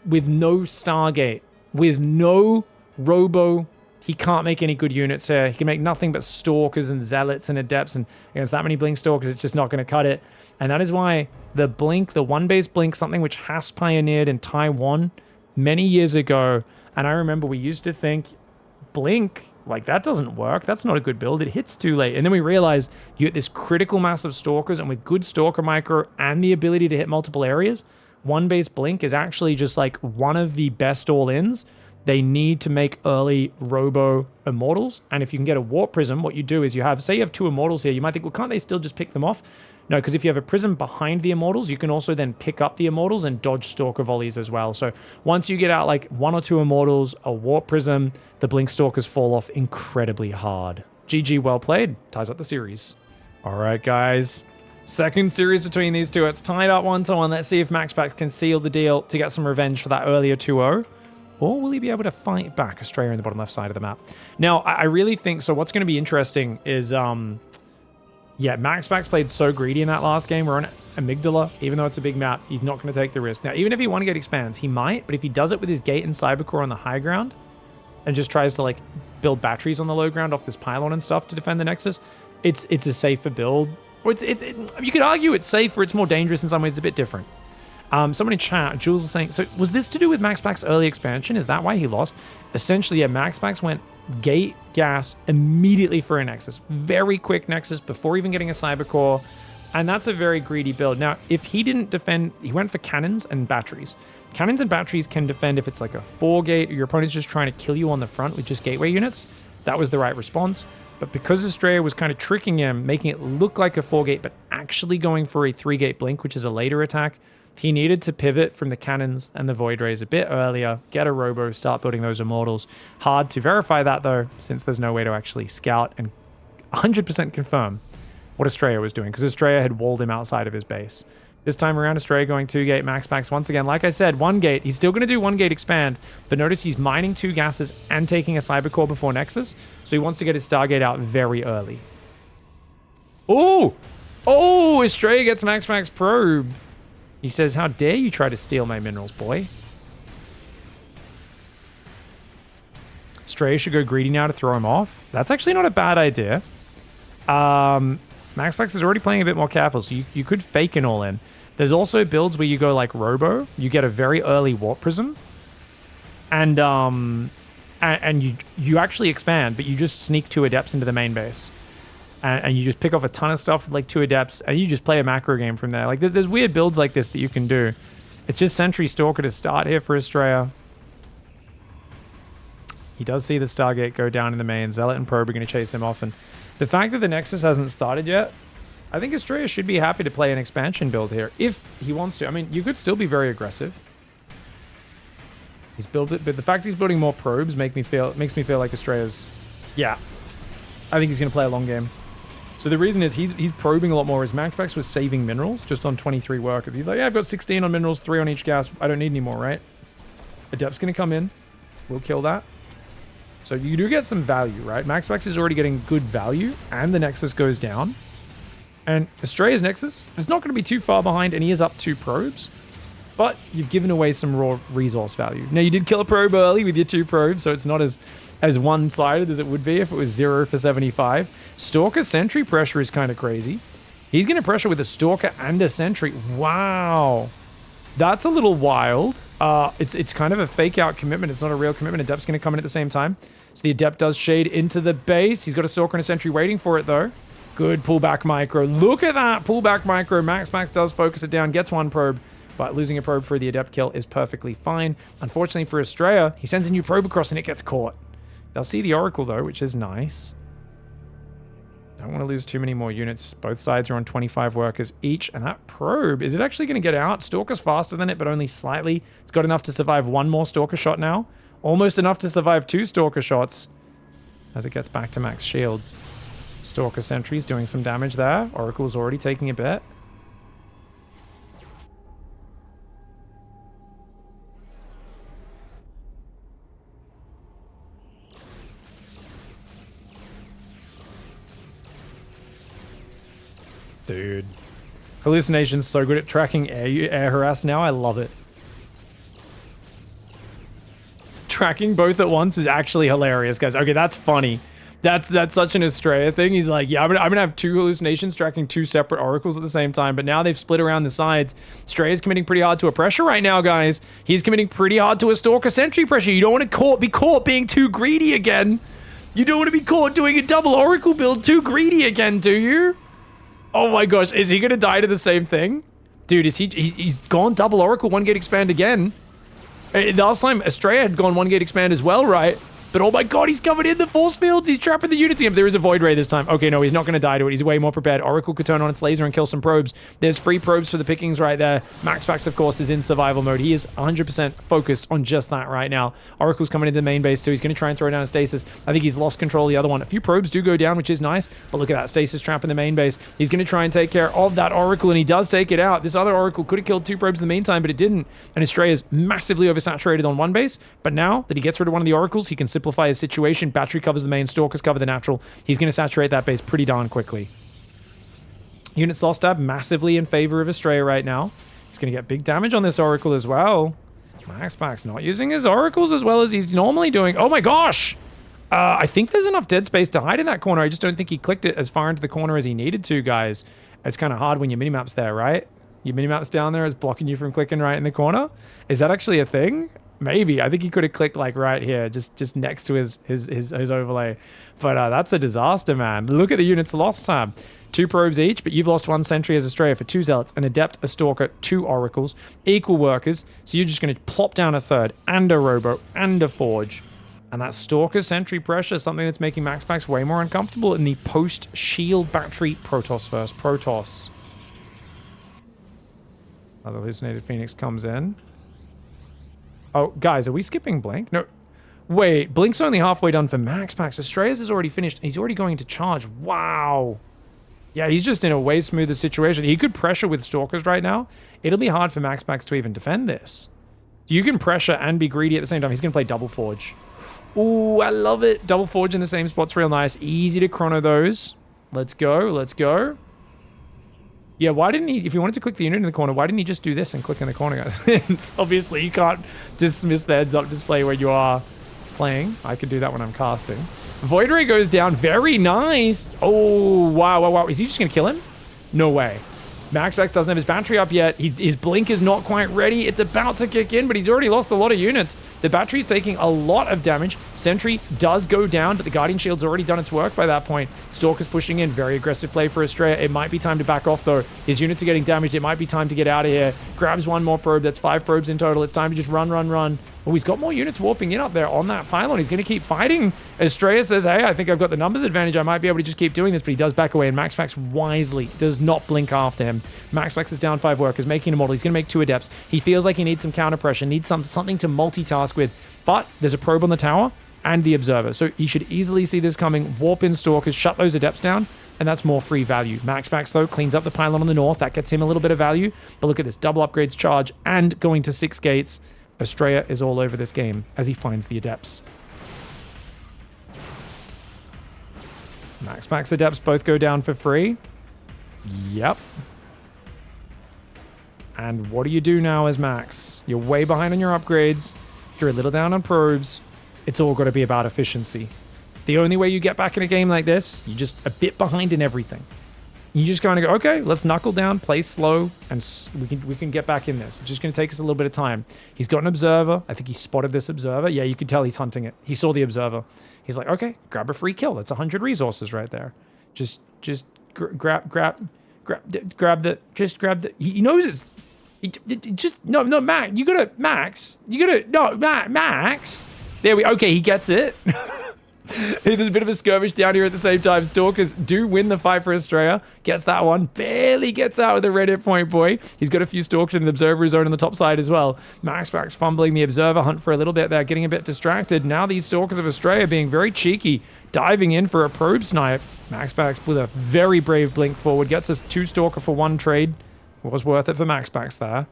with no Stargate, with no Robo, he can't make any good units here. He can make nothing but Stalkers and Zealots and Adepts, and against that many Blink Stalkers, it's just not going to cut it. And that is why the Blink, the one-base Blink, something which Haas pioneered in Taiwan many years ago, and I remember we used to think, Blink, like that doesn't work. That's not a good build. It hits too late. And then we realized you get this critical mass of Stalkers, and with good Stalker micro and the ability to hit multiple areas, one base Blink is actually just like one of the best all-ins. They need to make early Robo Immortals. And if you can get a Warp Prism, what you do is you have, say you have 2 Immortals here, you might think, well, can't they still just pick them off? No, because if you have a Prism behind the Immortals, you can also then pick up the Immortals and dodge Stalker volleys as well. So once you get out like 1 or 2 Immortals, a Warp Prism, the Blink Stalkers fall off incredibly hard. GG, well played. Ties up the series. All right, guys. Second series between these two. It's tied up 1-1. Let's see if Maxpax can seal the deal to get some revenge for that earlier 2-0. Or will he be able to fight back? Astrea in the bottom left side of the map. Now, I really think, so what's going to be interesting is, yeah, Maxpax played so greedy in that last game. We're on Amygdala. Even though it's a big map, he's not going to take the risk. Now, even if he want to get expands, he might. But if he does it with his Gate and Cybercore on the high ground and just tries to, like, build batteries on the low ground off this pylon and stuff to defend the Nexus, it's a safer build. Or you could argue it's safer. It's more dangerous in some ways. It's a bit different. Someone in chat, Jules was saying, so was this to do with Maxpax's early expansion? Is that why he lost? Essentially, yeah, Maxpax went Gate, Gas, immediately for a Nexus. Very quick Nexus before even getting a Cybercore. And that's a very greedy build. Now, if he didn't defend, he went for cannons and batteries. Cannons and batteries can defend if it's like a 4-gate, or your opponent's just trying to kill you on the front with just gateway units. That was the right response. But because Astrea was kind of tricking him, making it look like a 4-gate, but actually going for a 3-gate blink, which is a later attack, he needed to pivot from the cannons and the Void Rays a bit earlier, get a Robo, start building those Immortals. Hard to verify that, though, since there's no way to actually scout and 100% confirm what Astrea was doing, because Astrea had walled him outside of his base. This time around, Astrea going 2-gate, Maxpax once again. Like I said, 1-gate. He's still going to do 1-gate expand, but notice he's mining 2 gases and taking a Cybercore before Nexus, so he wants to get his Stargate out very early. Oh! Oh! Astrea gets Maxpax probe. He says, how dare you try to steal my minerals, boy? Astrea should go greedy now to throw him off. That's actually not a bad idea. Maxpax is already playing a bit more careful, so you could fake an all-in. There's also builds where you go like Robo, you get a very early Warp Prism, and you actually expand, but you just sneak 2 Adepts into the main base. and you just pick off a ton of stuff with like 2 Adepts, and you just play a macro game from there. Like, there's weird builds like this that you can do. It's just Sentry Stalker to start here for Astrea. He does see the Stargate go down in the main. Zealot and Probe are going to chase him off, and the fact that the Nexus hasn't started yet, I think Astrea should be happy to play an expansion build here, if he wants to. I mean, you could still be very aggressive. He's built it, but the fact he's building more probes makes me feel like Astrea's... Yeah. I think he's going to play a long game. So the reason is he's probing a lot more. His Maxpax was saving minerals just on 23 workers. He's like, yeah, I've got 16 on minerals, 3 on each gas. I don't need any more, right? Adept's going to come in. We'll kill that. So you do get some value, right? Maxpax is already getting good value, and the Nexus goes down. And Astrea's Nexus is not going to be too far behind, and he is up 2 probes. But you've given away some raw resource value. Now, you did kill a probe early with your 2 probes, so it's not as one-sided as it would be if it was 0 for 75. Stalker Sentry pressure is kind of crazy. He's going to pressure with a Stalker and a Sentry. Wow. That's a little wild. It's kind of a fake-out commitment. It's not a real commitment. Adept's going to come in at the same time. So the Adept does shade into the base. He's got a Stalker and a Sentry waiting for it, though. Good pullback micro. Look at that pullback micro. Maxpax does focus it down, gets 1 probe. But losing a probe for the Adept kill is perfectly fine. Unfortunately for Astrea, he sends a new probe across and it gets caught. They'll see the Oracle though, which is nice. Don't want to lose too many more units. Both sides are on 25 workers each. And that probe, is it actually going to get out? Stalker's faster than it, but only slightly. It's got enough to survive 1 more Stalker shot now. Almost enough to survive 2 Stalker shots as it gets back to max shields. Stalker Sentry's doing some damage there. Oracle's already taking a bit. Dude. Hallucination's so good at tracking air harass now. I love it. Tracking both at once is actually hilarious, guys. Okay, that's funny. That's such an Astrea thing. He's like, yeah, I'm gonna have 2 hallucinations tracking 2 separate oracles at the same time, but now they've split around the sides. Astrea's committing pretty hard to a pressure right now, guys. He's committing pretty hard to a Stalker Sentry pressure. You don't want to be caught being too greedy again. You don't want to be caught doing a double oracle build too greedy again, do you? Oh my gosh, is he gonna die to the same thing? Dude, he's gone double oracle, 1 gate expand again. Last time Astrea had gone 1 gate expand as well, right? But oh my god, he's covered in the force fields. He's trapping the units again. There is a Void Ray this time. Okay, no, he's not going to die to it. He's way more prepared. Oracle could turn on its laser and kill some probes. There's free probes for the pickings right there. Maxpax, of course, is in survival mode. He is 100% focused on just that right now. Oracle's coming into the main base too. He's going to try and throw down a stasis. I think he's lost control of the other one. A few probes do go down, which is nice. But look at that stasis trap in the main base. He's going to try and take care of that Oracle, and he does take it out. This other Oracle could have killed 2 probes in the meantime, but it didn't. And Astrea is massively oversaturated on one base. But now that he gets rid of one of the Oracles, he can simplify his situation. Battery covers the main, Stalkers cover the natural. He's going to saturate that base pretty darn quickly. Units lost tab massively in favor of Astrea right now. He's going to get big damage on this Oracle as well. Maxpax not using his Oracles as well as he's normally doing. Oh my gosh! I think there's enough dead space to hide in that corner. I just don't think he clicked it as far into the corner as he needed to, guys. It's kind of hard when your minimap's there, right? Your minimap's down there is blocking you from clicking right in the corner. Is that actually a thing? Maybe. I think he could have clicked like right here, just next to his overlay. But that's a disaster, man. Look at the units lost tab. 2 probes each, but you've lost 1 sentry as Astrea for 2 zealots, an adept, a stalker, 2 oracles, equal workers. So you're just going to plop down a 3rd, and a robo, and a forge. And that stalker sentry pressure, something that's making Maxpax way more uncomfortable in the post-shield battery Protoss versus Protoss. Another hallucinated Phoenix comes in. Oh, guys, are we skipping Blink? No. Wait, Blink's only halfway done for Maxpax. Astrea's is already finished. He's already going to charge. Wow. Yeah, he's just in a way smoother situation. He could pressure with Stalkers right now. It'll be hard for Maxpax to even defend this. You can pressure and be greedy at the same time. He's going to play Double Forge. Ooh, I love it. Double Forge in the same spot's real nice. Easy to chrono those. Let's go. Let's go. Yeah, why didn't he, if he wanted to click the unit in the corner, why didn't he just do this and click in the corner, guys? Obviously, you can't dismiss the heads-up display when you are playing. I could do that when I'm casting. Void Ray goes down. Very nice. Oh, wow, wow, wow. Is he just going to kill him? No way. Maxpax doesn't have his battery up yet. His blink is not quite ready. It's about to kick in, but he's already lost a lot of units. The battery's taking a lot of damage. Sentry does go down, but the Guardian Shield's already done its work by that point. Stalker's pushing in. Very aggressive play for Astrea. It might be time to back off, though. His units are getting damaged. It might be time to get out of here. Grabs one more probe. That's 5 probes in total. It's time to just run, run, run. Oh, he's got more units warping in up there on that pylon. He's going to keep fighting. Astrea says, hey, I think I've got the numbers advantage. I might be able to just keep doing this, but he does back away, and Maxpax wisely does not blink after him. Maxpax is down 5 workers, making a model. He's going to make 2 adepts. He feels like he needs some counter pressure, needs something to multitask with, but there's a probe on the tower and the observer, so he should easily see this coming. Warp in stalkers, shut those adepts down, and that's more free value. Maxpax, though, cleans up the pylon on the north. That gets him a little bit of value, but look at this. Double upgrades charge and going to 6 gates. Astrea is all over this game as he finds the adepts. Maxpax adepts both go down for free. Yep. And what do you do now as Max? You're way behind on your upgrades. You're a little down on probes. It's all got to be about efficiency. The only way you get back in a game like this, you're just a bit behind in everything. You just kind of go, okay, let's knuckle down, play slow, and we can get back in this. It's just going to take us a little bit of time. He's got an observer. I think he spotted this observer. Yeah, you can tell he's hunting it. He saw the observer. He's like, okay, grab a free kill. That's 100 resources right there. Just grab the. He knows it's. Max. Max. There we. Okay, he gets it. There's a bit of a skirmish down here at the same time. Stalkers do win the fight for Astrea. Gets that one. Barely gets out with a red hit point, boy. He's got a few Stalkers in the Observer zone on the top side as well. Maxpax fumbling the Observer hunt for a little bit there, getting a bit distracted. Now these Stalkers of Astrea being very cheeky, diving in for a probe snipe. Maxpax with a very brave blink forward. Gets us 2 Stalker for 1 trade. Was worth it for Maxpax there.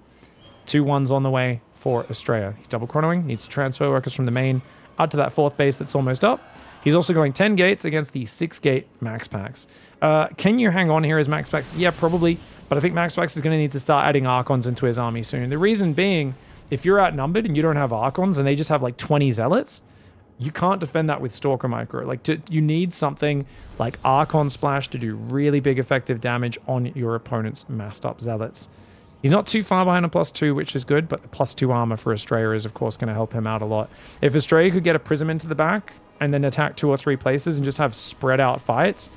2 1s on the way for Astrea. He's double chronoing. Needs to transfer workers from the main out to that 4th base that's almost up. He's also going 10 gates against the 6-gate Maxpax. Can you hang on here as Maxpax? Yeah, probably. But I think Maxpax is going to need to start adding Archons into his army soon. The reason being, if you're outnumbered and you don't have Archons and they just have like 20 Zealots, you can't defend that with Stalker Micro. You need something like Archon Splash to do really big effective damage on your opponent's massed up Zealots. He's not too far behind a +2, which is good, but the +2 armor for Astrea is, of course, going to help him out a lot. If Astrea could get a Prism into the back and then attack 2 or 3 places and just have spread out fights,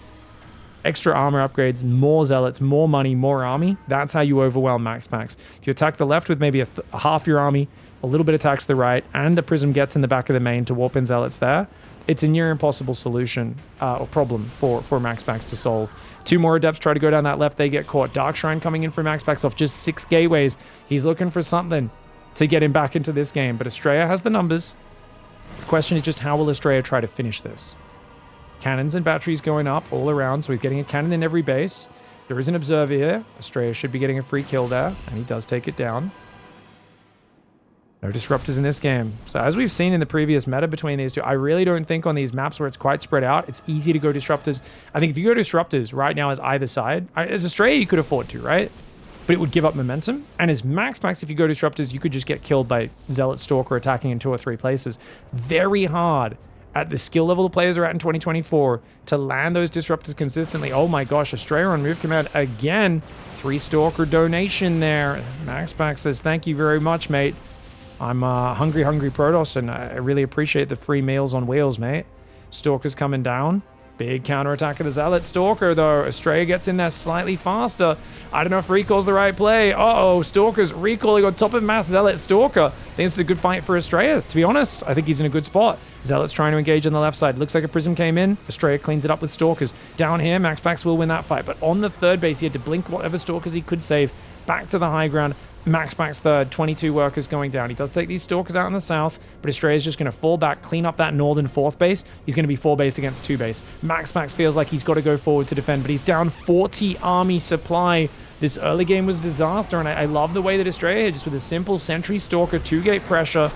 extra armor upgrades, more Zealots, more money, more army, that's how you overwhelm Maxpax. If you attack the left with maybe half your army, a little bit attacks the right, and a Prism gets in the back of the main to warp in Zealots there, it's a near impossible solution or problem for Maxpax to solve. 2 more Adepts try to go down that left. They get caught. Dark Shrine coming in for Maxpax off just 6 gateways. He's looking for something to get him back into this game, but Astrea has the numbers. The question is just how will Astrea try to finish this? Cannons and batteries going up all around, so he's getting a cannon in every base. There is an Observer here. Astrea should be getting a free kill there, and he does take it down. No disruptors in this game. So as we've seen in the previous meta between these two, I really don't think on these maps where it's quite spread out, it's easy to go disruptors. I think if you go disruptors right now as either side, as Astrea you could afford to, right? But it would give up momentum. And as Maxpax, if you go disruptors, you could just get killed by Zealot Stalker attacking in 2 or 3 places. Very hard at the skill level the players are at in 2024 to land those disruptors consistently. Oh my gosh, Astrea on move command again. 3 Stalker donation there. Maxpax says, thank you very much, mate. I'm hungry Protoss, and I really appreciate the free meals on wheels, mate. Stalker's coming down. Big counterattack of the Zealot Stalker, though. Astrea gets in there slightly faster. I don't know if recall's the right play. Uh-oh, Stalker's recalling on top of mass Zealot Stalker. I think this is a good fight for Astrea, to be honest. I think he's in a good spot. Zealot's trying to engage on the left side. Looks like a Prism came in. Astrea cleans it up with Stalkers. Down here, Maxpax will win that fight, but on the 3rd base, he had to blink whatever Stalkers he could save. Back to the high ground. Maxpax 3rd, 22 workers going down. He does take these Stalkers out in the south, but Astrea is just going to fall back, clean up that northern 4th base. He's going to be 4 base against 2 base. Maxpax feels like he's got to go forward to defend, but he's down 40 army supply. This early game was disaster, and I love the way that Astrea, just with a simple Sentry Stalker 2-gate pressure,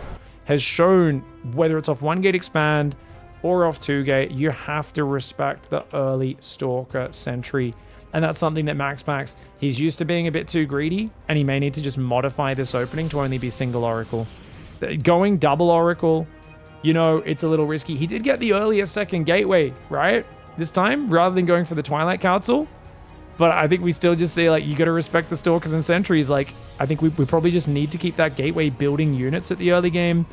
has shown whether it's off 1-gate expand or off 2-gate, you have to respect the early Stalker Sentry. And that's something that Maxpax, he's used to being a bit too greedy, and he may need to just modify this opening to only be single Oracle. Going double Oracle, you know, it's a little risky. He did get the earlier 2nd gateway, right? This time, rather than going for the Twilight Council. But I think we still just say, like, you got to respect the Stalkers and Sentries. Like, I think we probably just need to keep that gateway building units at the early game.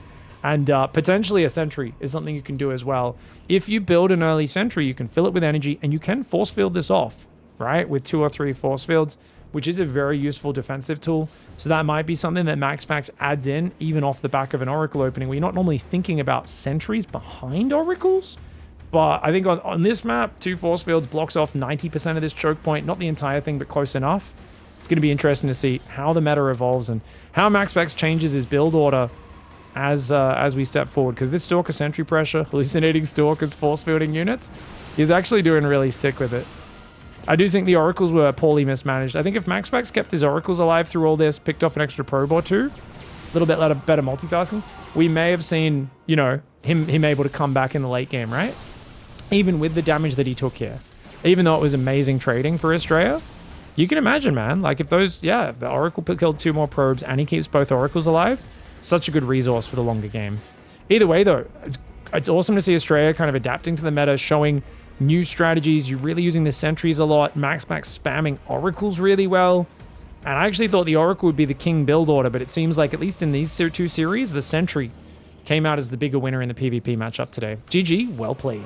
And potentially a Sentry is something you can do as well. If you build an early Sentry, you can fill it with energy, and you can force field this off, right? With 2 or 3 force fields, which is a very useful defensive tool. So that might be something that Maxpax adds in, even off the back of an Oracle opening, where you're not normally thinking about Sentries behind Oracles. But I think on this map, 2 force fields blocks off 90% of this choke point. Not the entire thing, but close enough. It's going to be interesting to see how the meta evolves and how Maxpax changes his build order as we step forward. Because this Stalker Sentry pressure, hallucinating Stalkers, force fielding units, he's actually doing really sick with it. I do think the Oracles were poorly mismanaged. I think if Maxpax kept his Oracles alive through all this, picked off an extra probe or 2, a little bit better multitasking, we may have seen, you know, him able to come back in the late game, right? Even with the damage that he took here. Even though it was amazing trading for Astrea, you can imagine, man, like if those, yeah, if the Oracle killed 2 more probes and he keeps both Oracles alive, such a good resource for the longer game. Either way, though, it's awesome to see Astrea kind of adapting to the meta, showing new strategies. You're really using the Sentries a lot. Maxpax spamming Oracles really well. And I actually thought the Oracle would be the king build order, but it seems like, at least in these 2 series, the Sentry came out as the bigger winner in the PvP matchup today. GG, well played.